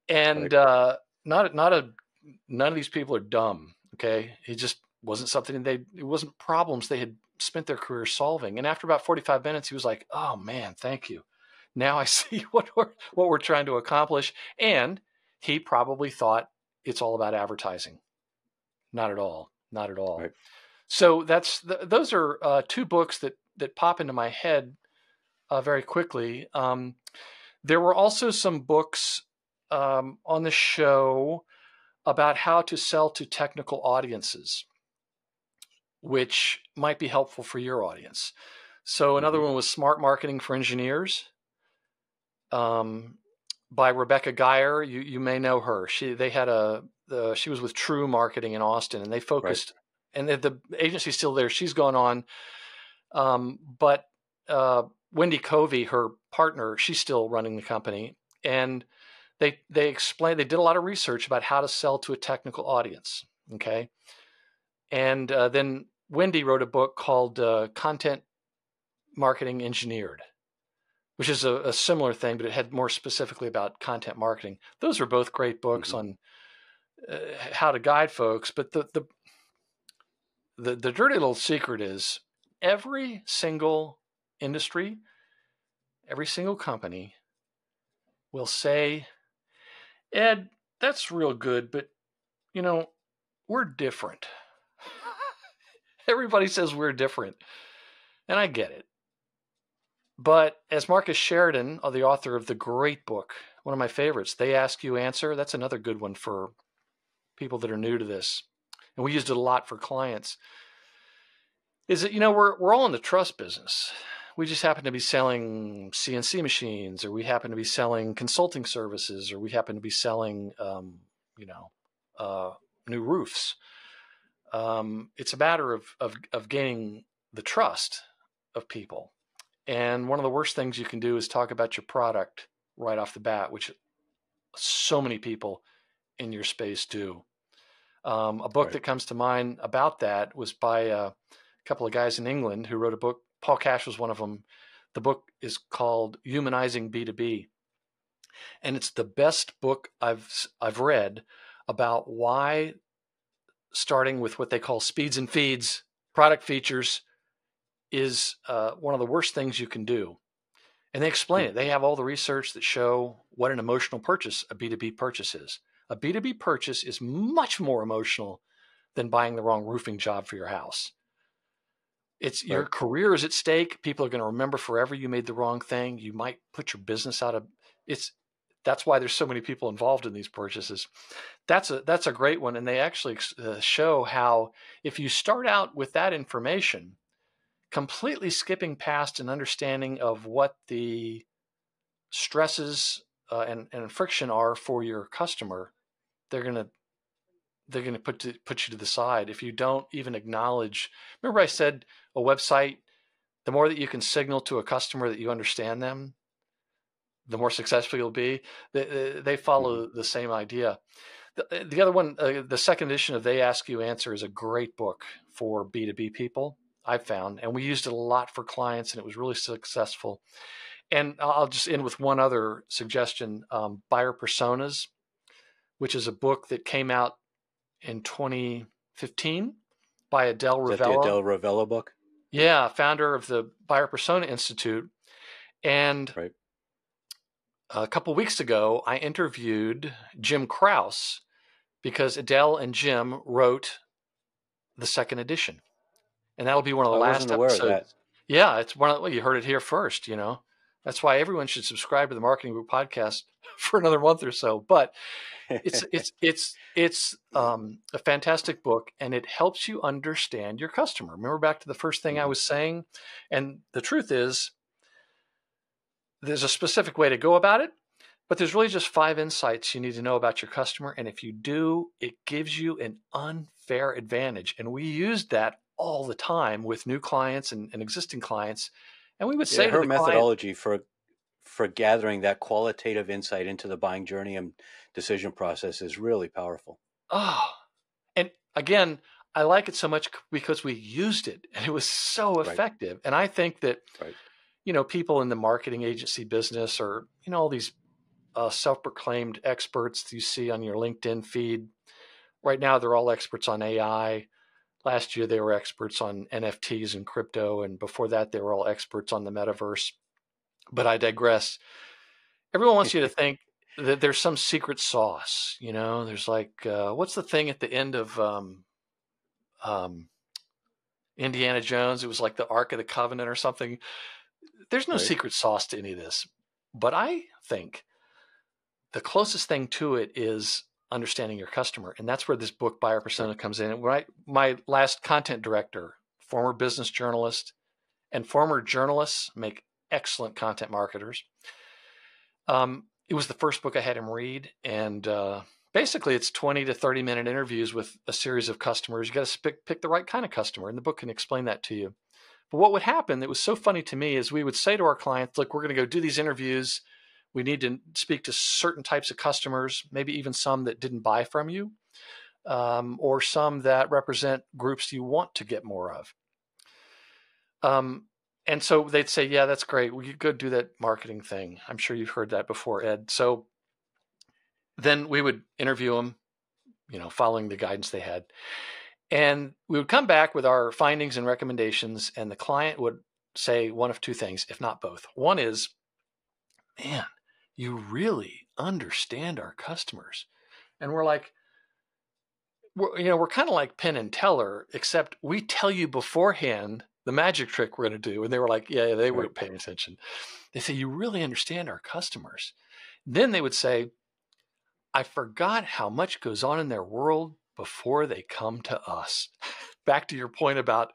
And right. None of these people are dumb. Okay, it just wasn't something it wasn't problems they had spent their career solving. And after about 45 minutes, he was like, "Oh man, thank you. Now I see what we're trying to accomplish." And he probably thought it's all about advertising. Not at all. Not at all. Right. So those are 2 books that pop into my head very quickly. There were also some books on the show about how to sell to technical audiences, which might be helpful for your audience. So another one was Smart Marketing for Engineers by by Rebecca Geier. You may know her. She was with True Marketing in Austin, and they focused, and the agency's still there. She's gone on, but Wendy Covey, her partner, she's still running the company, and they explained, they did a lot of research about how to sell to a technical audience. Okay, and then Wendy wrote a book called Content Marketing Engineered, which is a similar thing, but it had more specifically about content marketing. Those are both great books on how to guide folks. But the dirty little secret is every single industry, every single company will say, Ed, that's real good, but we're different. Everybody says we're different, and I get it. But as Marcus Sheridan, the author of the great book, one of my favorites, They Ask You Answer, that's another good one for people that are new to this. And we used it a lot for clients. Is that, we're all in the trust business. We just happen to be selling CNC machines, or we happen to be selling consulting services, or we happen to be selling, new roofs. It's a matter of gaining the trust of people. And one of the worst things you can do is talk about your product right off the bat, which so many people in your space do. A book that comes to mind about that was by a couple of guys in England who wrote a book. Paul Cash was one of them. The book is called Humanizing B2B. And it's the best book I've read about why starting with what they call speeds and feeds, product features, is one of the worst things you can do. And they explain it. They have all the research that show what an emotional purchase a B2B purchase is. A B2B purchase is much more emotional than buying the wrong roofing job for your house. It's your career is at stake. People are going to remember forever you made the wrong thing. You might put your business out of that's why there's so many people involved in these purchases. That's a great one. And they actually show how if you start out with that information, completely skipping past an understanding of what the stresses and friction are for your customer, they're gonna put you to the side. If you don't even acknowledge, remember I said a website, the more that you can signal to a customer that you understand them, the more successful you'll be. They follow the same idea. The other one, the second edition of They Ask You Answer, is a great book for B2B people, I've found, and we used it a lot for clients, and it was really successful. And I'll just end with one other suggestion, Buyer Personas, which is a book that came out in 2015 by Adele Revella. Is that the Adele Revella book? Yeah, founder of the Buyer Persona Institute. And a couple of weeks ago, I interviewed Jim Krause because Adele and Jim wrote the second edition. And that'll be one of the last episodes. Of that. Yeah, it's you heard it here first, That's why everyone should subscribe to the Marketing Group podcast for another month or so. But it's a fantastic book, and it helps you understand your customer. Remember back to the first thing I was saying? And the truth is, there's a specific way to go about it, but there's really just 5 insights you need to know about your customer. And if you do, it gives you an unfair advantage. And we used that all the time with new clients and existing clients. And we would say her methodology for gathering that qualitative insight into the buying journey and decision process is really powerful. Oh, and again, I like it so much because we used it and it was so effective. And I think that, people in the marketing agency business, or, all these self-proclaimed experts you see on your LinkedIn feed, right now they're all experts on AI. Last year, they were experts on NFTs and crypto. And before that, they were all experts on the metaverse. But I digress. Everyone wants you to think that there's some secret sauce. There's like, what's the thing at the end of Indiana Jones? It was like the Ark of the Covenant or something. There's no secret sauce to any of this. But I think the closest thing to it is understanding your customer. And that's where this book, Buyer Persona, comes in. My last content director, former business journalist, and former journalists make excellent content marketers. It it was the first book I had him read. And basically, it's 20 to 30-minute interviews with a series of customers. You got to pick the right kind of customer, and the book can explain that to you. But what would happen that was so funny to me is we would say to our clients, look, we're going to go do these interviews. We need to speak to certain types of customers, maybe even some that didn't buy from you, or some that represent groups you want to get more of. And so they'd say, yeah, that's great. Well, you go do that marketing thing. I'm sure you've heard that before, Ed. So then we would interview them, following the guidance they had. And we would come back with our findings and recommendations, and the client would say one of two things, if not both. One is, man, you really understand our customers. And we're like, we're kind of like Penn and Teller, except we tell you beforehand the magic trick we're going to do. And they were like, yeah, they weren't paying attention. They say, you really understand our customers. Then they would say, I forgot how much goes on in their world before they come to us. Back to your point about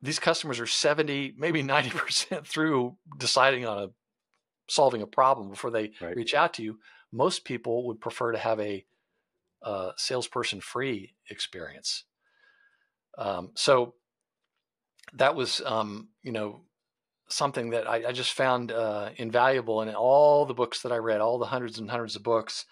these customers are 70, maybe 90% through deciding on solving a problem before they reach out to you. Most people would prefer to have a salesperson free experience. So that was, something that I just found invaluable in all the books that I read, all the hundreds and hundreds of books.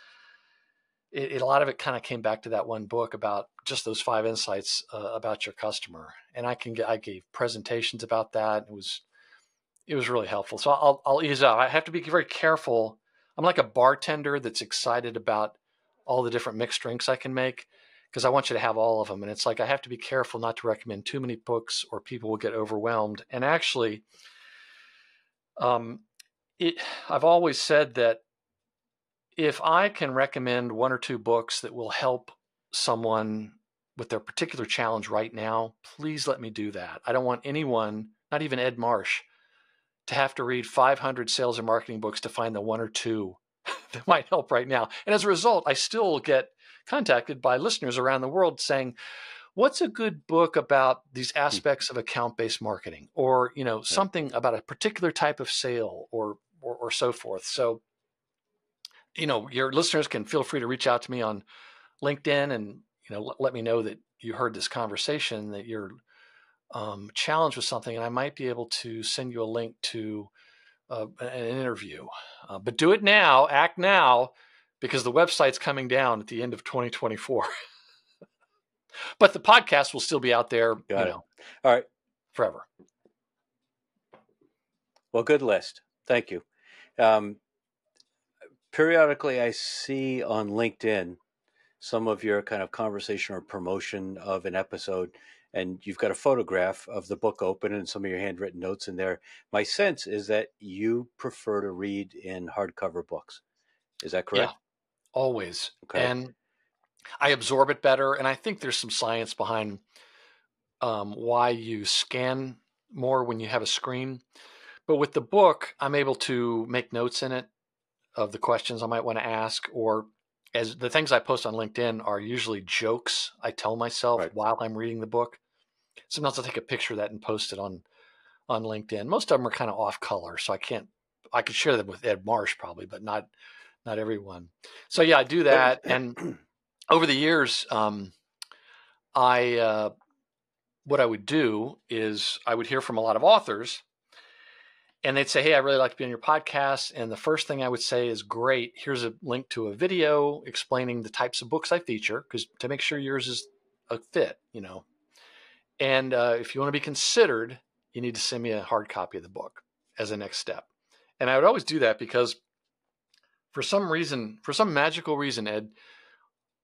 A lot of it kind of came back to that one book about just those 5 insights about your customer. And I gave presentations about that. It was really helpful. So I'll ease out. I have to be very careful. I'm like a bartender that's excited about all the different mixed drinks I can make, because I want you to have all of them. And it's like, I have to be careful not to recommend too many books or people will get overwhelmed. And actually, I've always said that if I can recommend 1 or 2 books that will help someone with their particular challenge right now, please let me do that. I don't want anyone, not even Ed Marsh, to have to read 500 sales and marketing books to find the 1 or 2 that might help right now. And as a result, I still get contacted by listeners around the world saying, what's a good book about these aspects of account-based marketing, or, something about a particular type of sale, or so forth. So, your listeners can feel free to reach out to me on LinkedIn and, let me know that you heard this conversation, that you're challenged with something, and I might be able to send you a link to an interview. But do it now, act now, because the website's coming down at the end of 2024. But the podcast will still be out there, All right, forever. Well, good list. Thank you. Periodically, I see on LinkedIn some of your kind of conversation or promotion of an episode, and you've got a photograph of the book open and some of your handwritten notes in there. My sense is that you prefer to read in hardcover books. Is that correct? Yeah, always. Okay. And I absorb it better. And I think there's some science behind why you scan more when you have a screen. But with the book, I'm able to make notes in it of the questions I might want to ask, or as the things I post on LinkedIn are usually jokes I tell myself while I'm reading the book. Sometimes I'll take a picture of that and post it on LinkedIn. Most of them are kind of off color, so I could share them with Ed Marsh probably, but not everyone. So yeah, I do that. And over the years, what I would do is I would hear from a lot of authors, and they'd say, hey, I really like to be on your podcast. And the first thing I would say is, great, here's a link to a video explaining the types of books I feature, because to make sure yours is a fit, And if you want to be considered, you need to send me a hard copy of the book as a next step. And I would always do that because for some magical reason, Ed,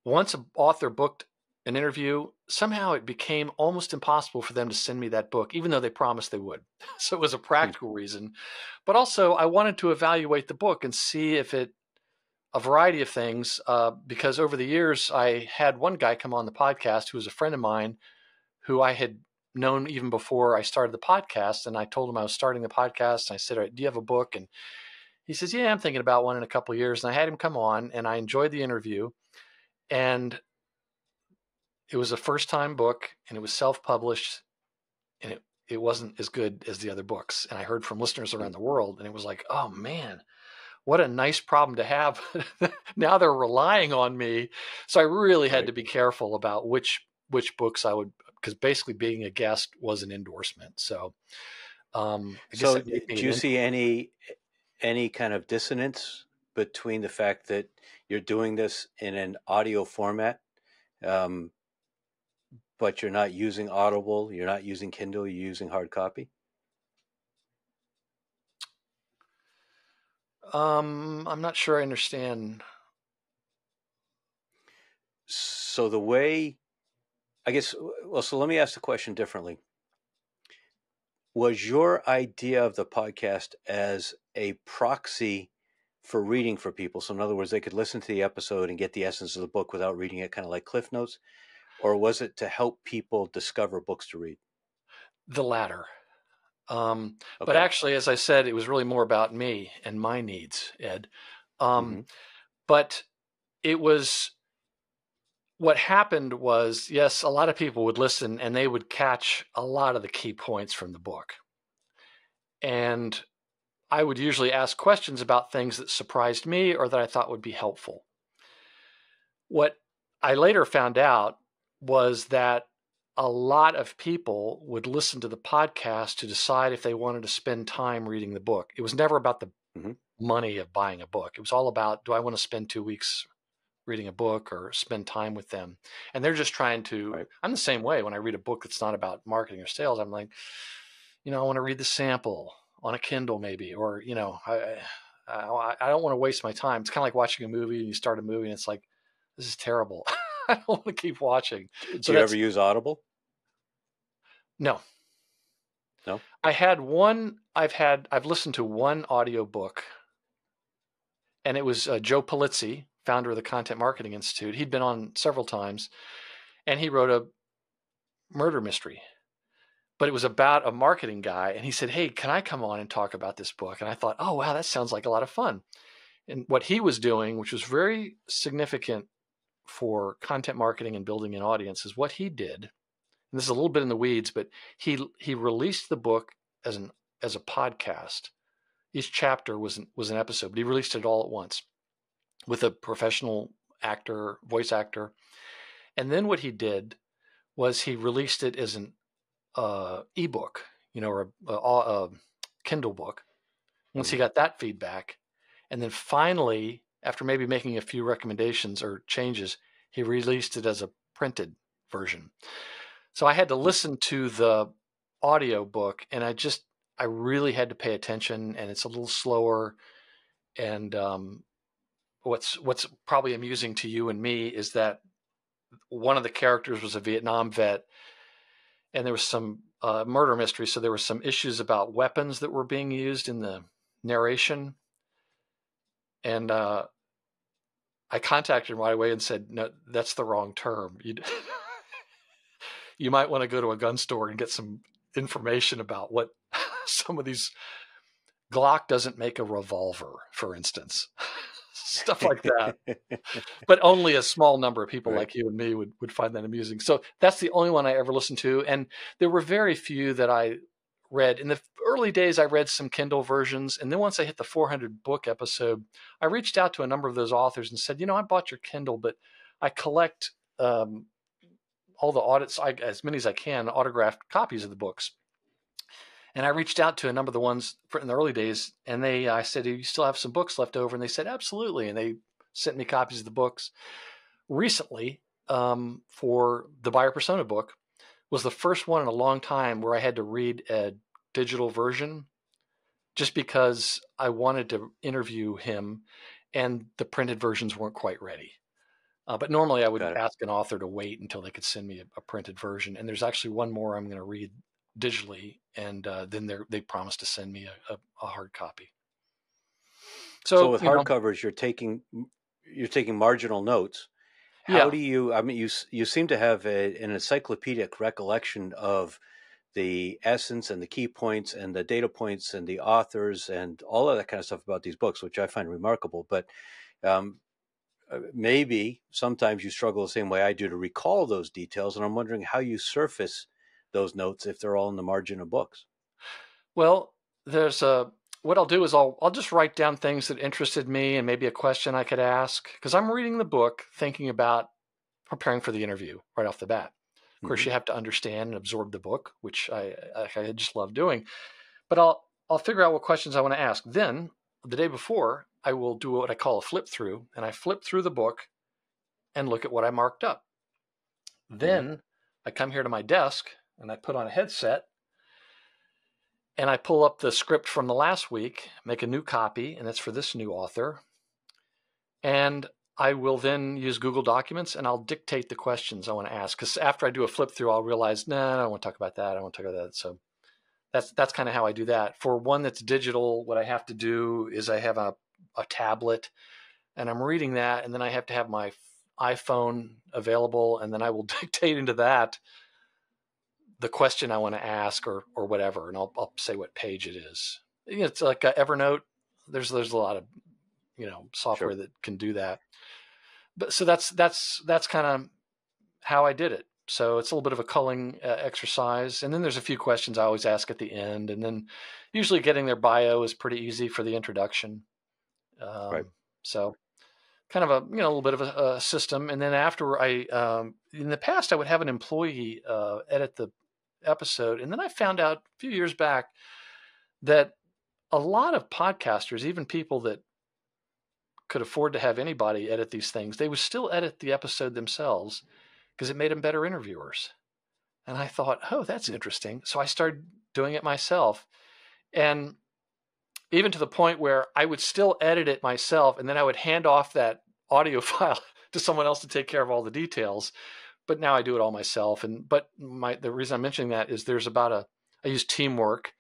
once an author booked an interview, somehow it became almost impossible for them to send me that book, even though they promised they would. So it was a practical reason. But also I wanted to evaluate the book and see if a variety of things, because over the years, I had one guy come on the podcast who was a friend of mine who I had known even before I started the podcast. And I told him I was starting the podcast. And I said, all right, do you have a book? And he says, yeah, I'm thinking about one in a couple of years. And I had him come on, and I enjoyed the interview. And it was a first-time book, and it was self-published, and it wasn't as good as the other books. And I heard from listeners around the world, and it was like, oh man, what a nice problem to have. Now they're relying on me. So I really had to be careful about which books I would, because basically being a guest was an endorsement. So I guess So that made me do you see any kind of dissonance between the fact that you're doing this in an audio format, but you're not using Audible, you're not using Kindle, you're using hard copy? I'm not sure I understand. So the way, I guess, well, so let me ask the question differently. Was your idea of the podcast as a proxy for reading for people? So in other words, they could listen to the episode and get the essence of the book without reading it, kind of like Cliff Notes? Or was it to help people discover books to read? The latter. But Okay. actually, as I said, it was really more about me and my needs, Ed. Mm-hmm. But it was, what happened was, yes, a lot of people would listen and they would catch a lot of the key points from the book. And I would usually ask questions about things that surprised me or that I thought would be helpful. What I later found out was that a lot of people would listen to the podcast to decide if they wanted to spend time reading the book. It was never about the money of buying a book. It was all about, do I want to spend 2 weeks reading a book or spend time with them? And they're just trying to, I'm the same way. When I read a book that's not about marketing or sales, I'm like, I want to read the sample on a Kindle maybe, or, I don't want to waste my time. It's kind of like watching a movie and you start a movie and it's like, this is terrible. I don't want to keep watching. Do you ever use Audible? No. No? I've listened to one audiobook, and it was Joe Polizzi, founder of the Content Marketing Institute. He'd been on several times, and he wrote a murder mystery, but it was about a marketing guy. And he said, hey, can I come on and talk about this book? And I thought, oh, wow, that sounds like a lot of fun. And what he was doing, which was very significant for content marketing and building an audience, is what he did. And this is a little bit in the weeds, but he released the book as a podcast. Each chapter was an episode, but he released it all at once with a professional actor, voice actor. And then what he did was he released it as an ebook, or a Kindle book. Once he got that feedback, and then finally, after maybe making a few recommendations or changes, he released it as a printed version. So I had to listen to the audio book, and I really had to pay attention, and it's a little slower. And what's probably amusing to you and me is that one of the characters was a Vietnam vet, and there was some murder mystery. So there were some issues about weapons that were being used in the narration. And I contacted him right away and said, no, that's the wrong term. You might want to go to a gun store and get some information about what some of these. Glock doesn't make a revolver, for instance. Stuff like that. But only a small number of people like you and me would find that amusing. So that's the only one I ever listened to. And there were very few that I read. In the early days, I read some Kindle versions. And then once I hit the 400 book episode, I reached out to a number of those authors and said, I bought your Kindle, but I collect all the audits, as many as I can, autographed copies of the books. And I reached out to a number of the ones in the early days, and I said, do you still have some books left over? And they said, absolutely. And they sent me copies of the books. Recently, for the Buyer Persona book, was the first one in a long time where I had to read a digital version just because I wanted to interview him, and the printed versions weren't quite ready. But normally I would ask an author to wait until they could send me a printed version. And there's actually one more I'm going to read digitally, and then they promised to send me a hard copy. So with hardcovers, you're taking marginal notes. How do you? I mean, you seem to have an encyclopedic recollection of the essence and the key points and the data points and the authors and all of that kind of stuff about these books, which I find remarkable. But maybe sometimes you struggle the same way I do to recall those details, and I'm wondering how you surface those notes if they're all in the margin of books. Well, there's what I'll do is I'll just write down things that interested me and maybe a question I could ask, because I'm reading the book thinking about preparing for the interview right off the bat. Of course, you have to understand and absorb the book, which I just love doing. But I'll figure out what questions I want to ask. Then the day before, I will do what I call a flip through, and I flip through the book and look at what I marked up. Then I come here to my desk and I put on a headset and I pull up the script from the last week, make a new copy, and it's for this new author. And I will then use Google Documents and I'll dictate the questions I want to ask. Because after I do a flip through, I'll realize, no, I don't want to talk about that. I don't want to talk about that. So that's kind of how I do that. For one that's digital, what I have to do is I have a tablet and I'm reading that, and then I have to have my iPhone available, and then I will dictate into that the question I want to ask or whatever, and I'll say what page it is. It's like Evernote. There's a lot of software that can do that. But so that's kind of how I did it. So it's a little bit of a culling exercise, and then there's a few questions I always ask at the end, and then usually getting their bio is pretty easy for the introduction. Right. So kind of a little bit of a system, and then after in the past I would have an employee edit the episode, and then I found out a few years back that a lot of podcasters, even people that could afford to have anybody edit these things, they would still edit the episode themselves because it made them better interviewers. And I thought, oh, that's interesting. So I started doing it myself, and even to the point where I would still edit it myself, and then I would hand off that audio file to someone else to take care of all the details. But now I do it all myself. But the reason I'm mentioning that is I use Teamwork.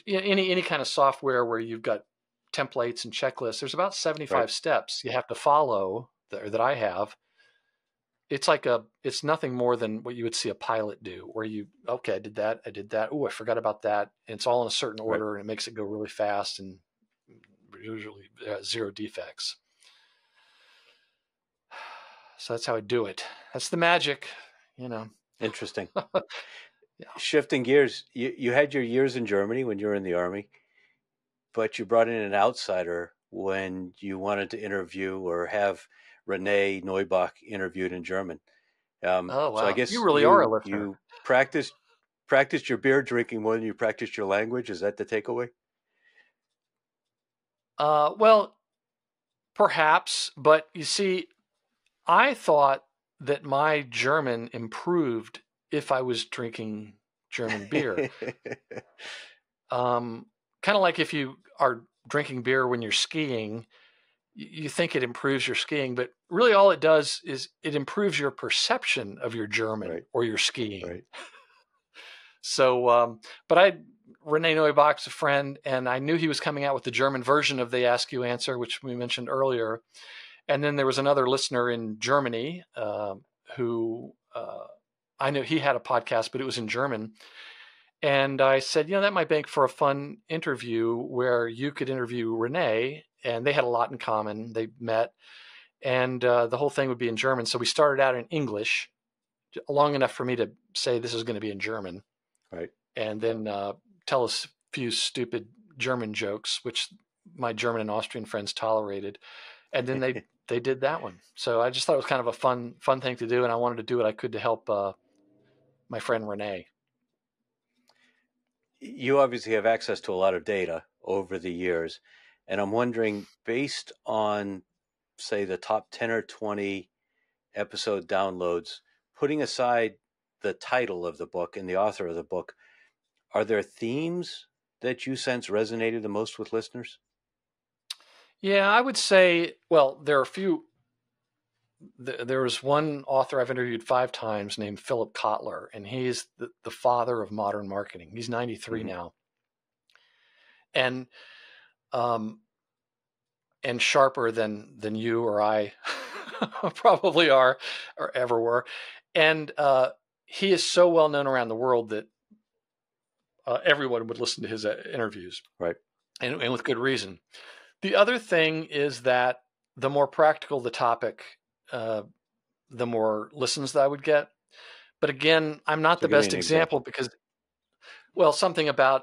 Any kind of software where you've got templates and checklists, there's about 75 steps you have to follow that I have. It's nothing more than what you would see a pilot do, where I did that. Oh, I forgot about that. And it's all in a certain order, and it makes it go really fast and usually zero defects. So that's how I do it. That's the magic, Interesting. Yeah. Shifting gears, you had your years in Germany when you were in the Army, but you brought in an outsider when you wanted to interview or have Renee Neubach interviewed in German. Oh, wow. So I guess you really are a listener. You practiced your beer drinking more than you practiced your language. Is that the takeaway? Well, perhaps, but you see, I thought that my German improved if I was drinking German beer. Kind of like if you are drinking beer when you're skiing, you think it improves your skiing, but really all it does is it improves your perception of your German or your skiing. Right. So, but Renee Neubach's a friend, and I knew he was coming out with the German version of the Ask You Answer, which we mentioned earlier. And then there was another listener in Germany who I knew he had a podcast, but it was in German. And I said, that might make for a fun interview where you could interview Renee, and they had a lot in common. They met, and the whole thing would be in German. So we started out in English, long enough for me to say this is going to be in German. Right. And then tell us a few stupid German jokes, which my German and Austrian friends tolerated. And then they did that one. So I just thought it was kind of a fun thing to do, and I wanted to do what I could to help my friend Renee. You obviously have access to a lot of data over the years, and I'm wondering, based on, say, the top 10 or 20 episode downloads, putting aside the title of the book and the author of the book, are there themes that you sense resonated the most with listeners? Yeah, I would say, well, there are a few. There was one author I've interviewed 5 times named Philip Kotler, and he's the father of modern marketing. He's 93 now. And sharper than you or I probably are or ever were. And he is so well known around the world that everyone would listen to his interviews. Right. And with good reason. The other thing is that the more practical the topic, the more listens that I would get. But again, I'm not the best example because, something about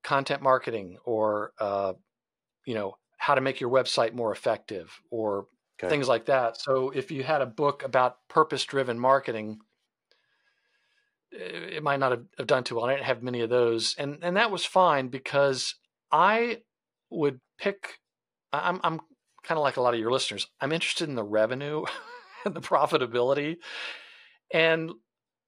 content marketing or, how to make your website more effective or things like that. So if you had a book about purpose-driven marketing, it might not have done too well. I didn't have many of those. And that was fine because I would pick, I'm kind of like a lot of your listeners. I'm interested in the revenue and the profitability. And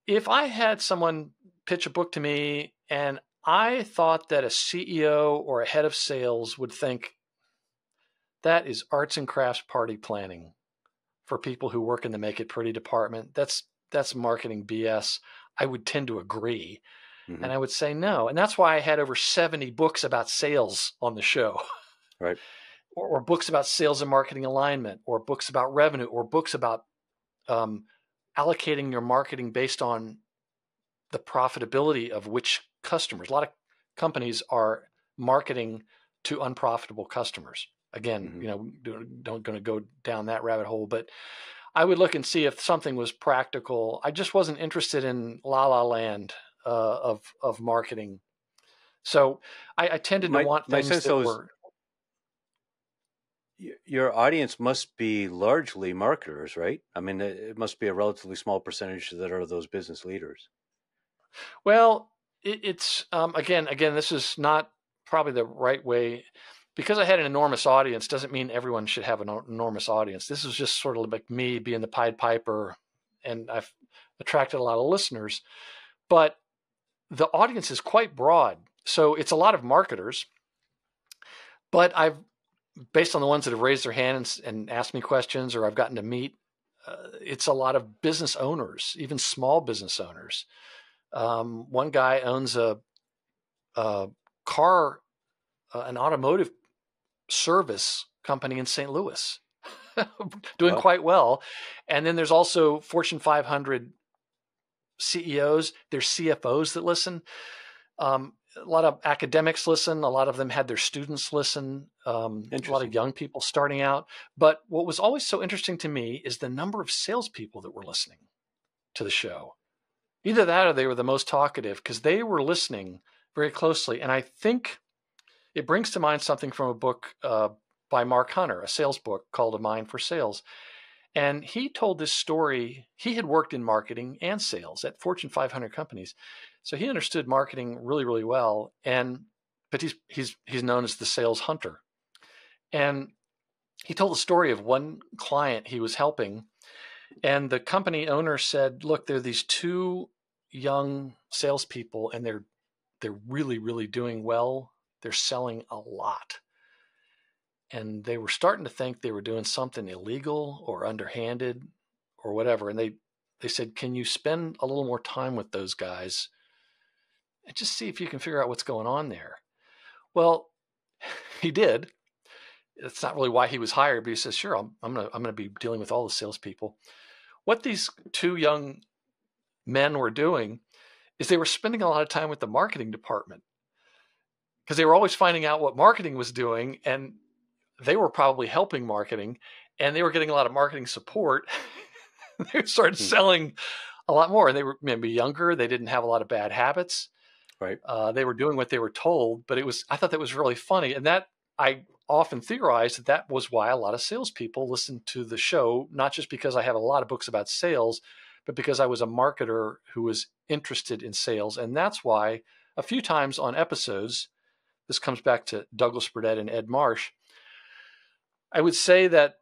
if I had someone pitch a book to me and I thought that a CEO or a head of sales would think that is arts and crafts party planning for people who work in the make it pretty department, that's marketing BS, I would tend to agree. Mm-hmm. And I would say no. And that's why I had over 70 books about sales on the show. Right. or books about sales and marketing alignment, or books about revenue, or books about allocating your marketing based on the profitability of which customers. A lot of companies are marketing to unprofitable customers. Again, mm-hmm. Don't going to go down that rabbit hole, but I would look and see if something was practical. I just wasn't interested in la la land of marketing. So I tended to want things that were. Your audience must be largely marketers, right? I mean, it must be a relatively small percentage that are those business leaders. Well, it's again, this is not probably the right way. Because I had an enormous audience doesn't mean everyone should have an enormous audience. This is just sort of like me being the Pied Piper, and I've attracted a lot of listeners. But the audience is quite broad. So it's a lot of marketers. But I've, based on the ones that have raised their hands and asked me questions, or I've gotten to meet, it's a lot of business owners, even small business owners. One guy owns a car, an automotive service company in St. Louis, doing quite well. And then there's also Fortune 500 CEOs, there's CFOs that listen. A lot of academics listen. A lot of them had their students listen. A lot of young people starting out. But what was always so interesting to me is the number of salespeople that were listening to the show. Either that or they were the most talkative because they were listening very closely. And I think it brings to mind something from a book by Mark Hunter, a sales book called A Mind for Sales. And he told this story. He had worked in marketing and sales at Fortune 500 companies. So he understood marketing really, really well. But he's known as the sales hunter. And he told the story of one client he was helping. And the company owner said, look, there are these two young salespeople, and they're really, really doing well. They're selling a lot. And they were starting to think they were doing something illegal or underhanded or whatever. And they said, can you spend a little more time with those guys and just see if you can figure out what's going on there? Well, he did. That's not really why he was hired, but he says, sure, I'm gonna be dealing with all the salespeople. What these two young men were doing is they were spending a lot of time with the marketing department, because they were always finding out what marketing was doing, and they were probably helping marketing, and they were getting a lot of marketing support. They started selling a lot more, and they were maybe younger. They didn't have a lot of bad habits. Right. They were doing what they were told, but I thought that was really funny. And that I often theorized that was why a lot of salespeople listened to the show, not just because I have a lot of books about sales, but because I was a marketer who was interested in sales. And that's why a few times on episodes, this comes back to Douglas Burdett and Ed Marsh, I would say that,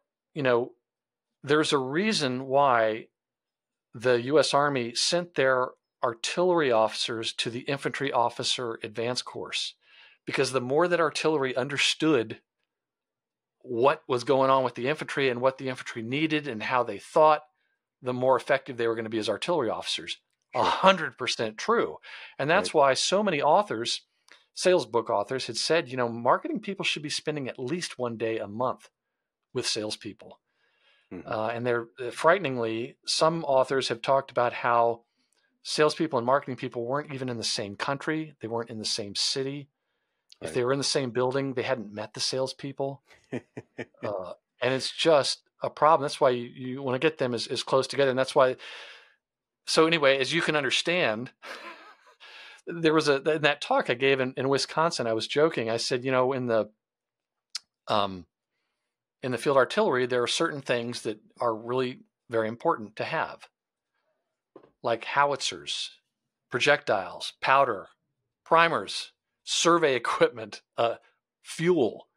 there's a reason why the U.S. Army sent their artillery officers to the infantry officer advanced course, because the more that artillery understood what was going on with the infantry and what the infantry needed and how they thought, the more effective they were going to be as artillery officers. 100% true. And that's why so many authors, sales book authors, had said, marketing people should be spending at least one day a month with salespeople. Mm-hmm. And they're frighteningly, some authors have talked about how salespeople and marketing people weren't even in the same country. They weren't in the same city. Right. If they were in the same building, they hadn't met the salespeople. And it's just a problem. That's why you want to get them as close together. And that's why. So anyway, as you can understand, there was in that talk I gave in Wisconsin, I was joking. I said, in the field artillery, there are certain things that are really very important to have, like howitzers, projectiles, powder, primers, survey equipment, fuel,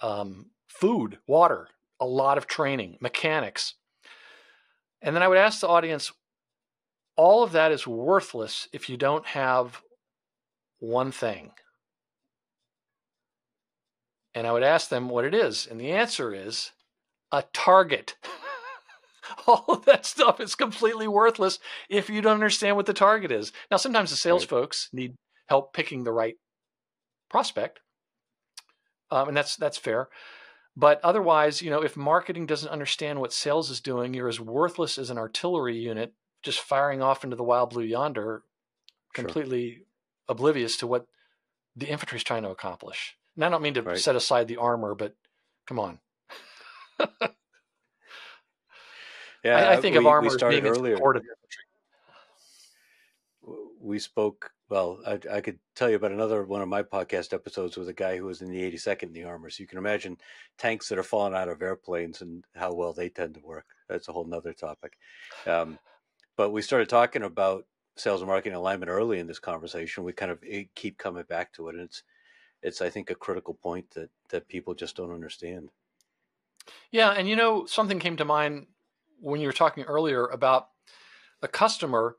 food, water, a lot of training, mechanics. And then I would ask the audience, all of that is worthless if you don't have one thing. And I would ask them what it is. And the answer is a target. All of that stuff is completely worthless if you don't understand what the target is. Now, sometimes the sales folks need help picking the right prospect. And that's fair. But otherwise, if marketing doesn't understand what sales is doing, you're as worthless as an artillery unit just firing off into the wild blue yonder, completely oblivious to what the infantry is trying to accomplish. And I don't mean to set aside the armor, but come on. Yeah, I think of armor as being earlier. In support of infantry. We spoke, well, I could tell you about another one of my podcast episodes with a guy who was in the 82nd in the armor. So you can imagine tanks that are falling out of airplanes and how well they tend to work. That's a whole nother topic. But we started talking about sales and marketing alignment early in this conversation. We kind of keep coming back to it. And it's I think, a critical point that people just don't understand. Yeah. And, something came to mind when you were talking earlier about a customer.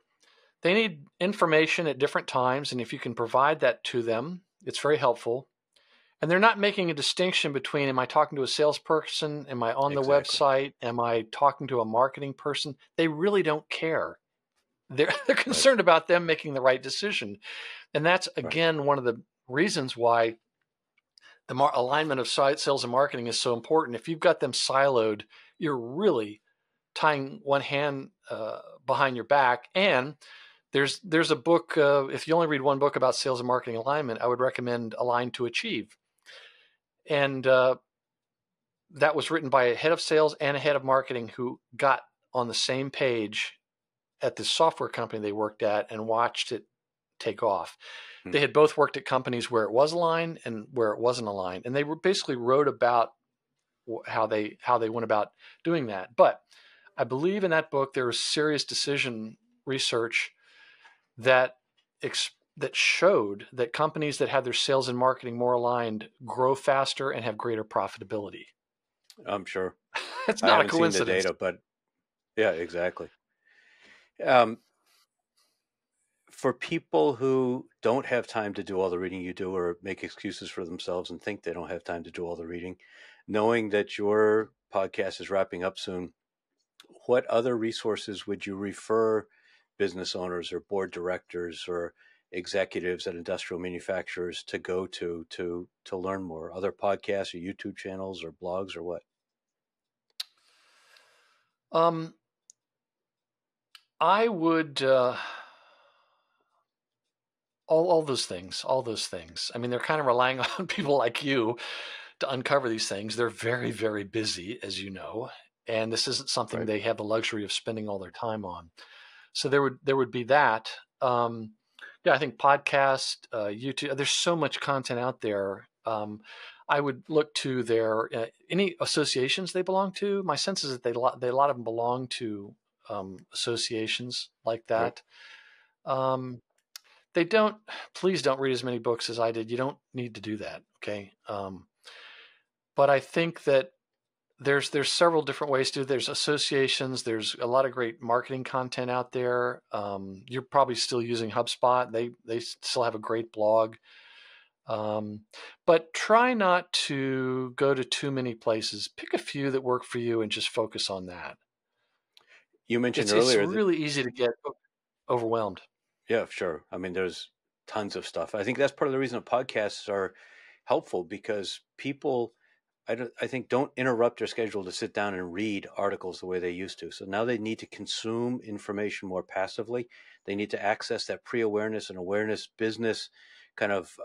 They need information at different times. And if you can provide that to them, it's very helpful. And they're not making a distinction between, am I talking to a salesperson? Am I on the website? Am I talking to a marketing person? They really don't care. They're concerned about them making the right decision. And that's, again, one of the reasons why the alignment of sales and marketing is so important. If you've got them siloed, you're really tying one hand behind your back. And there's a book, if you only read one book about sales and marketing alignment, I would recommend Align to Achieve. And that was written by a head of sales and a head of marketing who got on the same page at the software company they worked at and watched it take off. They had both worked at companies where it was aligned and where it wasn't aligned. And they basically wrote about how they went about doing that. But I believe in that book, there was serious decision research that showed that companies that have their sales and marketing more aligned grow faster and have greater profitability. I'm sure. It's not a coincidence. Seen the data, but yeah, exactly. For people who don't have time to do all the reading you do, or make excuses for themselves and think they don't have time to do all the reading, knowing that your podcast is wrapping up soon, what other resources would you refer business owners or board directors or executives at industrial manufacturers to go to learn more? Other podcasts or YouTube channels or blogs or what? I would all those things. I mean, they're kind of relying on people like you to uncover these things. They're very, very busy, as you know, and this isn't something they have the luxury of spending all their time on. So there would be that. I think podcast, YouTube. There's so much content out there. I would look to their any associations they belong to. My sense is that a lot of them belong to associations like that. They don't. Please don't read as many books as I did. You don't need to do that. Okay. But I think that there's several different ways to. There's associations. There's a lot of great marketing content out there. You're probably still using HubSpot. They still have a great blog. But try not to go to too many places. Pick a few that work for you and just focus on that. You mentioned earlier it's really easy to get overwhelmed. Yeah, sure. I mean, there's tons of stuff. I think that's part of the reason that podcasts are helpful, because people, I think, don't interrupt their schedule to sit down and read articles the way they used to. So now they need to consume information more passively. They need to access that pre-awareness and awareness business kind of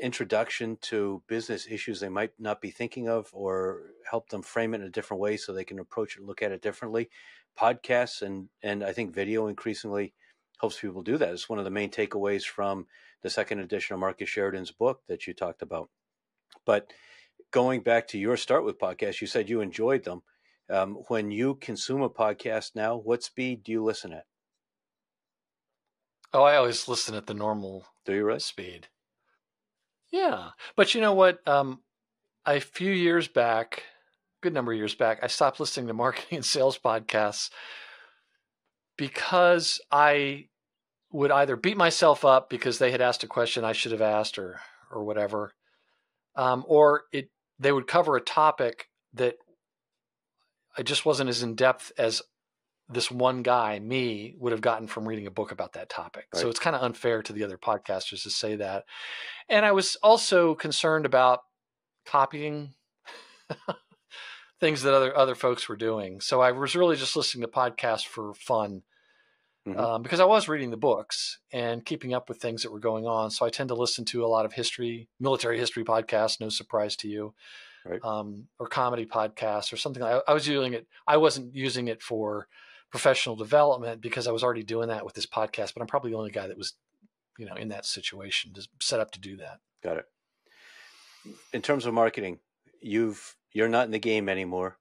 introduction to business issues they might not be thinking of, or help them frame it in a different way so they can approach it and look at it differently. Podcasts and I think video increasingly helps people do that. It's one of the main takeaways from the second edition of Marcus Sheridan's book that you talked about. But going back to your start with podcasts, you said you enjoyed them. When you consume a podcast now, what speed do you listen at? Oh, I always listen at the normal Do you really? speed. Yeah. But you know what? A few years back, good number of years back, I stopped listening to marketing and sales podcasts because I would either beat myself up because they had asked a question I should have asked or whatever, or they would cover a topic that I just wasn't as in depth as this one guy, me, would have gotten from reading a book about that topic. Right. So it's kind of unfair to the other podcasters to say that. And I was also concerned about copying things that other folks were doing. So I was really just listening to podcasts for fun, because I was reading the books and keeping up with things that were going on. So I tend to listen to a lot of military history podcasts, no surprise to you, right. Or comedy podcasts or something. I was using it. I wasn't using it for professional development because I was already doing that with this podcast, but I'm probably the only guy that was, in that situation, just set up to do that. Got it. In terms of marketing, you're not in the game anymore.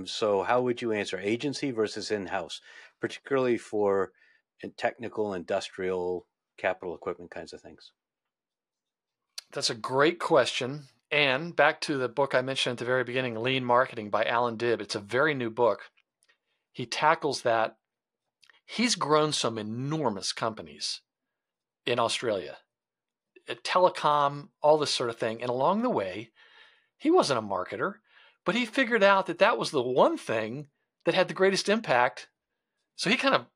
So how would you answer agency versus in-house, particularly for technical, industrial, capital equipment kinds of things? That's a great question. And back to the book I mentioned at the very beginning, Lean Marketing by Alan Dib. It's a very new book. He tackles that. He's grown some enormous companies in Australia, telecom, all this sort of thing. And along the way, he wasn't a marketer, but he figured out that was the one thing that had the greatest impact. So he kind of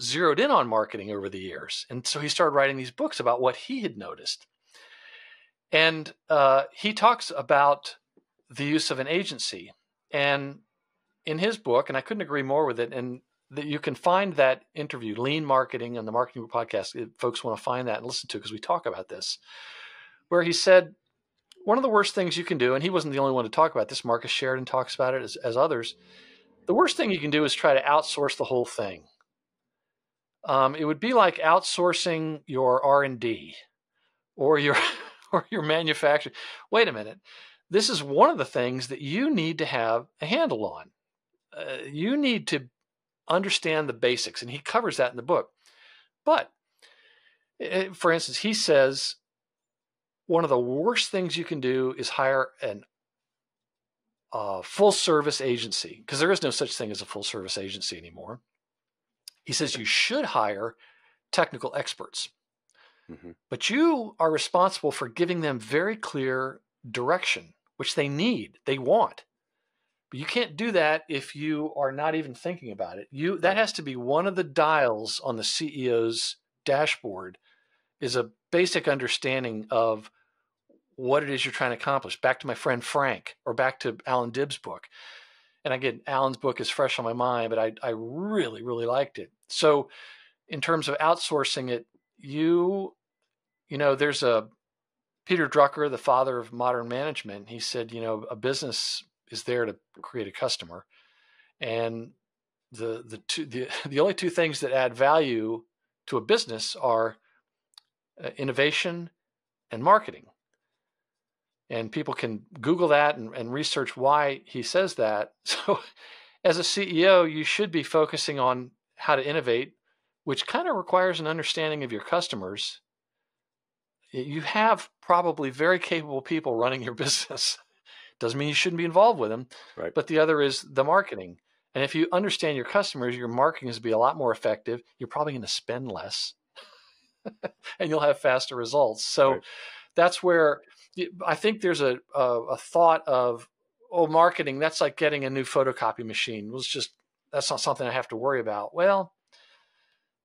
zeroed in on marketing over the years. And so he started writing these books about what he had noticed. And he talks about the use of an agency. And in his book, and I couldn't agree more with it, and that you can find that interview, Lean Marketing, on the Marketing Podcast. If folks want to find that and listen to it, because we talk about this, where he said, one of the worst things you can do, and he wasn't the only one to talk about this, Marcus Sheridan talks about it as others, the worst thing you can do is try to outsource the whole thing. It would be like outsourcing your R&D or your manufacturing. Wait a minute. This is one of the things that you need to have a handle on. You need to understand the basics, and he covers that in the book. But, for instance, he says one of the worst things you can do is hire a full-service agency, because there is no such thing as a full-service agency anymore. He says you should hire technical experts, but you are responsible for giving them very clear direction, which they need, they want. But you can't do that if you are not even thinking about it. That has to be one of the dials on the CEO's dashboard, is a basic understanding of what it is you're trying to accomplish. Back to my friend Frank, or back to Alan Dib's book. And again, Alan's book is fresh on my mind, but I really, really liked it. So in terms of outsourcing it, there's a Peter Drucker, the father of modern management. He said, a business is there to create a customer. And the only two things that add value to a business are innovation and marketing. And people can Google that and research why he says that. So as a CEO, you should be focusing on how to innovate, which kind of requires an understanding of your customers. You have probably very capable people running your business. Doesn't mean you shouldn't be involved with them. Right. But the other is the marketing. And if you understand your customers, your marketing is going to be a lot more effective. You're probably going to spend less and you'll have faster results. So that's where I think there's a thought of, marketing, that's like getting a new photocopy machine. That's not something I have to worry about. Well,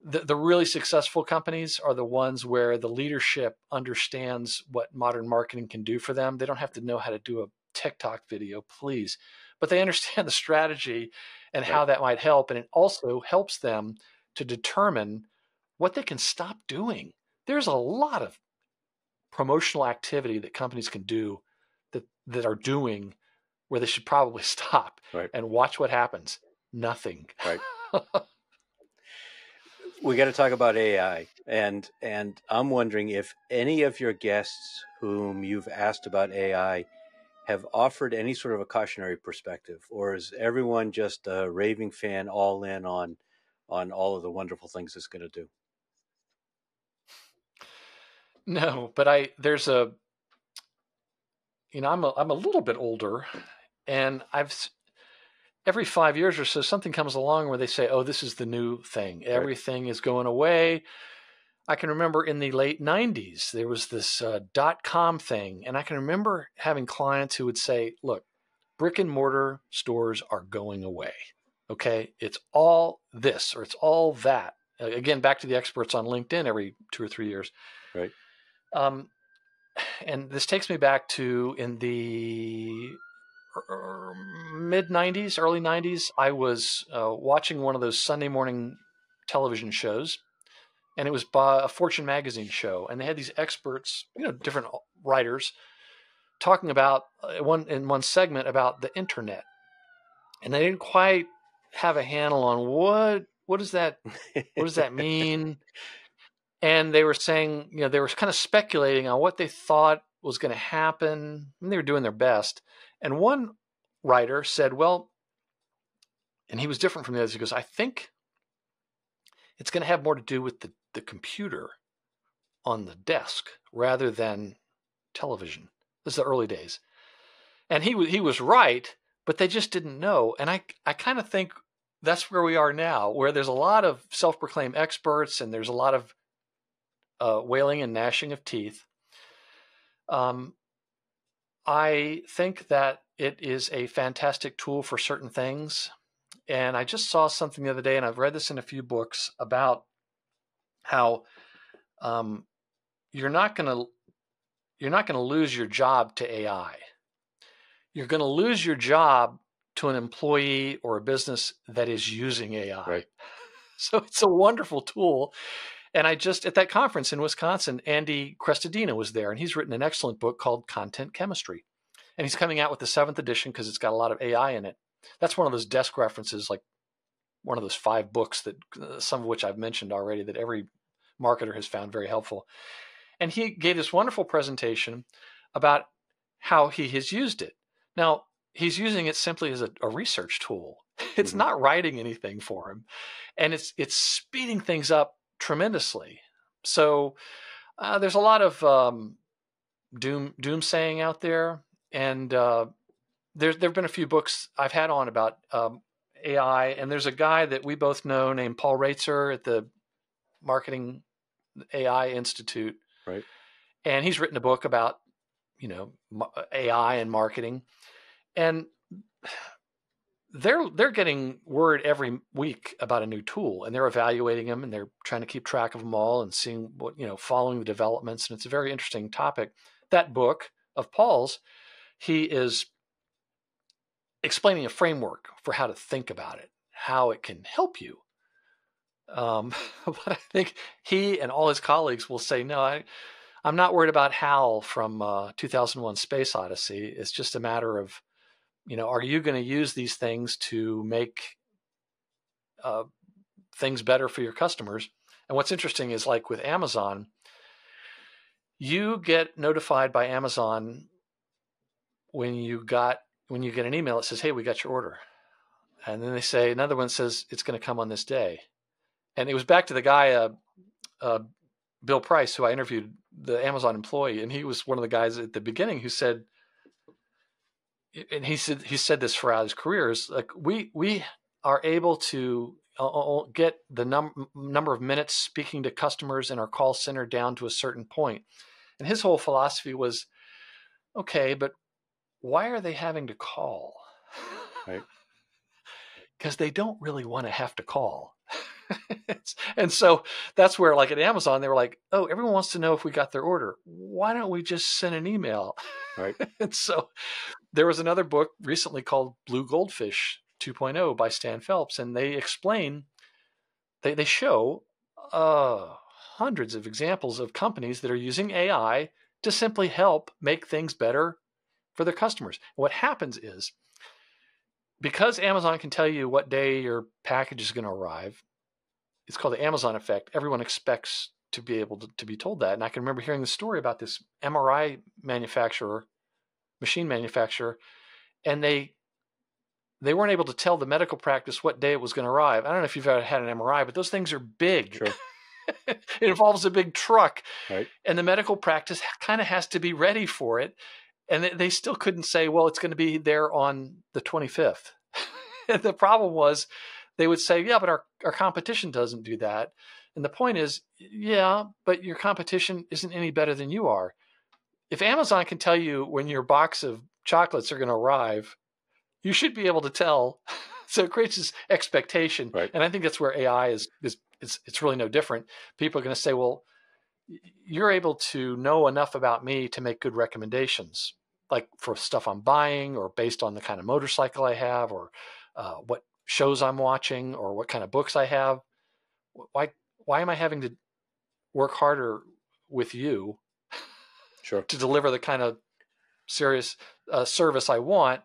the really successful companies are the ones where the leadership understands what modern marketing can do for them. They don't have to know how to do a TikTok video, please, but they understand the strategy and how that might help. And it also helps them to determine what they can stop doing. There's a lot of promotional activity that companies can do that are doing where they should probably stop and watch what happens. Nothing. Right. We got to talk about AI, and I'm wondering if any of your guests whom you've asked about AI have offered any sort of a cautionary perspective, or is everyone just a raving fan, all in on all of the wonderful things it's going to do? No, but I'm a little bit older, and every 5 years or so, something comes along where they say, oh, this is the new thing. Everything is going away. I can remember in the late 90s, there was this .com thing. And I can remember having clients who would say, look, brick and mortar stores are going away. Okay. It's all this or it's all that. Again, back to the experts on LinkedIn every 2 or 3 years. Right. And this takes me back to in the mid 90s, early 90s, I was watching one of those Sunday morning television shows, and it was by a Fortune magazine show. And they had these experts, different writers talking about one segment about the internet. And they didn't quite have a handle on what does that mean? And they were saying, they were kind of speculating on what they thought was going to happen, and they were doing their best. And one writer said, well, and he was different from the others. He goes, I think it's going to have more to do with the computer on the desk rather than television. This is the early days. And he was right, but they just didn't know. And I kind of think that's where we are now, where there's a lot of self-proclaimed experts and there's a lot of wailing and gnashing of teeth. I think that it is a fantastic tool for certain things. And I just saw something the other day, and I've read this in a few books about how you're not going to lose your job to AI. You're going to lose your job to an employee or a business that is using AI. Right. So it's a wonderful tool. And at that conference in Wisconsin, Andy Crestodina was there, and he's written an excellent book called Content Chemistry. And he's coming out with the 7th edition because it's got a lot of AI in it. That's one of those desk references, like one of those 5 books that some of which I've mentioned already that every marketer has found very helpful. And he gave this wonderful presentation about how he has used it. Now, he's using it simply as a research tool. It's not writing anything for him. And it's speeding things up tremendously. So there's a lot of doomsaying out there. And there have been a few books I've had on about AI. And there's a guy that we both know named Paul Reitzer at the Marketing AI Institute. Right. And he's written a book about, AI and marketing. And they're getting word every week about a new tool, and they're evaluating them, and they're trying to keep track of them all and seeing what, following the developments. And it's a very interesting topic. That book of Paul's, he is explaining a framework for how to think about it, how it can help you. But I think he and all his colleagues will say, no, I'm not worried about HAL from 2001 Space Odyssey. It's just a matter of, are you going to use these things to make things better for your customers? And what's interesting is, like with Amazon, you get notified by Amazon when you get an email that says, hey, we got your order. And then they say, another one says, it's going to come on this day. And it was back to the guy, Bill Price, who I interviewed, the Amazon employee. And he was one of the guys at the beginning who said, and he said this throughout his career, is like, we are able to get the number of minutes speaking to customers in our call center down to a certain point. And his whole philosophy was, okay, but why are they having to call? Right. Because they don't really want to have to call. And so that's where, like at Amazon, they were like, oh, everyone wants to know if we got their order. Why don't we just send an email? Right. And so there was another book recently called Blue Goldfish 2.0 by Stan Phelps. And they explain, they show hundreds of examples of companies that are using AI to simply help make things better for their customers. What happens is, because Amazon can tell you what day your package is going to arrive, it's called the Amazon effect. Everyone expects to be able to be told that. And I can remember hearing the story about this MRI manufacturer, machine manufacturer, and they weren't able to tell the medical practice what day it was going to arrive. I don't know if you've ever had an MRI, but those things are big. Sure. It involves a big truck. Right. And the medical practice kind of has to be ready for it. And they still couldn't say, well, it's going to be there on the 25th. And the problem was they would say, yeah, but our competition doesn't do that. And the point is, yeah, but your competition isn't any better than you are. If Amazon can tell you when your box of chocolates are going to arrive, you should be able to tell. So it creates this expectation. Right. And I think that's where AI is it's really no different. People are going to say, well, you're able to know enough about me to make good recommendations, like for stuff I'm buying or based on the kind of motorcycle I have or what shows I'm watching or what kind of books I have. Why am I having to work harder with you Sure. to deliver the kind of serious service I want?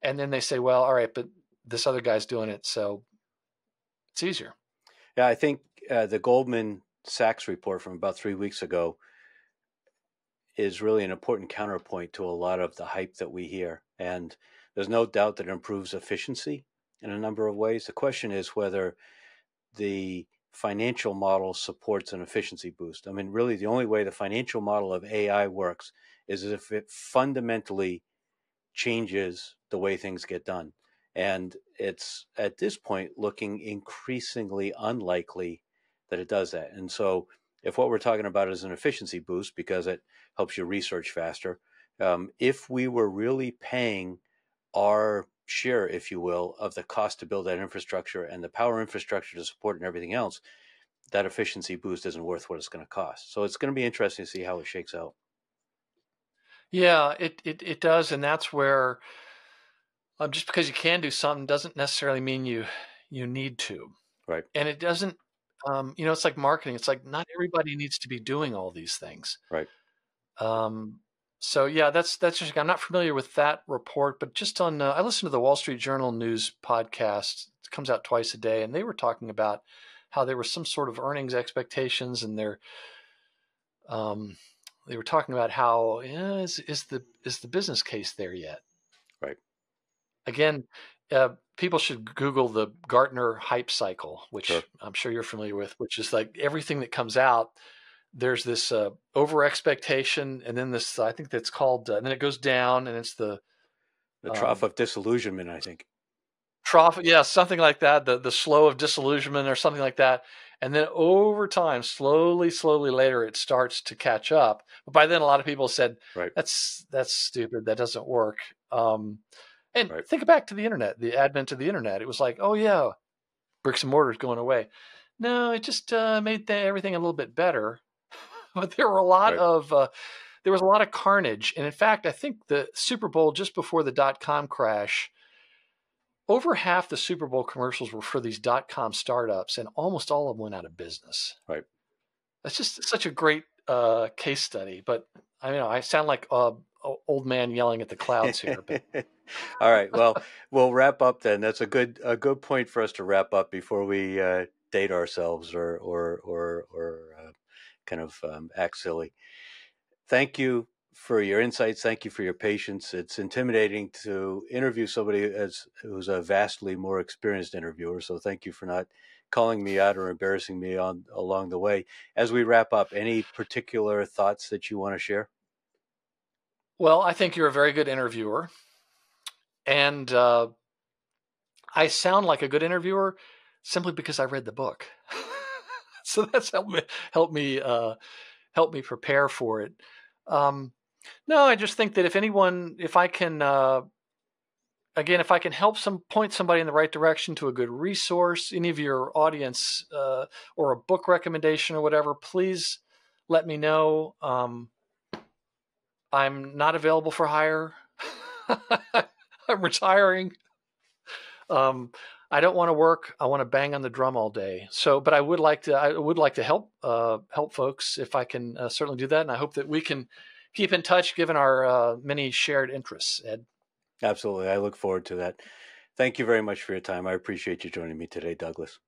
And then they say, well, all right, but this other guy's doing it, so it's easier. Yeah, I think the Goldman Sachs report from about 3 weeks ago is really an important counterpoint to a lot of the hype that we hear. And there's no doubt that it improves efficiency in a number of ways. The question is whether the financial model supports an efficiency boost. I mean, really, the only way the financial model of AI works is if it fundamentally changes the way things get done. And it's at this point looking increasingly unlikely that it does that. And so if what we're talking about is an efficiency boost because it helps you research faster, if we were really paying our share, if you will, of the cost to build that infrastructure and the power infrastructure to support and everything else, that efficiency boost isn't worth what it's going to cost. So it's going to be interesting to see how it shakes out. Yeah, it does. And that's where just because you can do something doesn't necessarily mean you need to. Right. And it doesn't, it's like marketing. It's like not everybody needs to be doing all these things. Right. So yeah, that's just, I'm not familiar with that report, but just on, I listen to the Wall Street Journal news podcast. It comes out twice a day, and they were talking about how there was some sort of earnings expectations, and they were talking about how is the business case there yet? Right. Again, people should Google the Gartner hype cycle, which Sure. I'm sure you're familiar with, which is like everything that comes out. There's this over expectation, and then this, I think that's called, and then it goes down, and it's the trough of disillusionment, I think. Trough, yeah, something like that, the slow of disillusionment or something like that. And then over time, slowly later, it starts to catch up. But by then, a lot of people said, right, that's stupid. That doesn't work. And right. Think back to the internet, the advent of the internet. It was like, oh yeah, bricks and mortar is going away. No, it just made everything a little bit better. But there were a lot of there was a lot of carnage. And in fact, I think the Super Bowl just before the .com crash, over half the Super Bowl commercials were for these .com startups, and almost all of them went out of business. Right. That's just such a great case study. But I sound like an old man yelling at the clouds here. But. All right. Well, we'll wrap up then. That's a good point for us to wrap up before we date ourselves or kind of act silly. Thank you for your insights. Thank you for your patience. It's intimidating to interview somebody who's a vastly more experienced interviewer. So thank you for not calling me out or embarrassing me along the way. As we wrap up, any particular thoughts that you want to share? Well, I think you're a very good interviewer. And I sound like a good interviewer simply because I read the book. So that's helped me prepare for it. No, I just think that if I can help point somebody in the right direction to a good resource, any of your audience, or a book recommendation or whatever, please let me know. I'm not available for hire. I'm retiring. I don't want to work. I want to bang on the drum all day. So, but I would like to help folks if I can certainly do that. And I hope that we can keep in touch given our many shared interests, Ed. Absolutely. I look forward to that. Thank you very much for your time. I appreciate you joining me today, Douglas.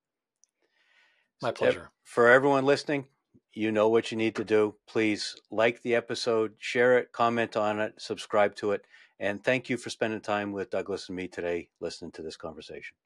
My pleasure. For everyone listening, you know what you need to do. Please like the episode, share it, comment on it, subscribe to it. And thank you for spending time with Douglas and me today listening to this conversation.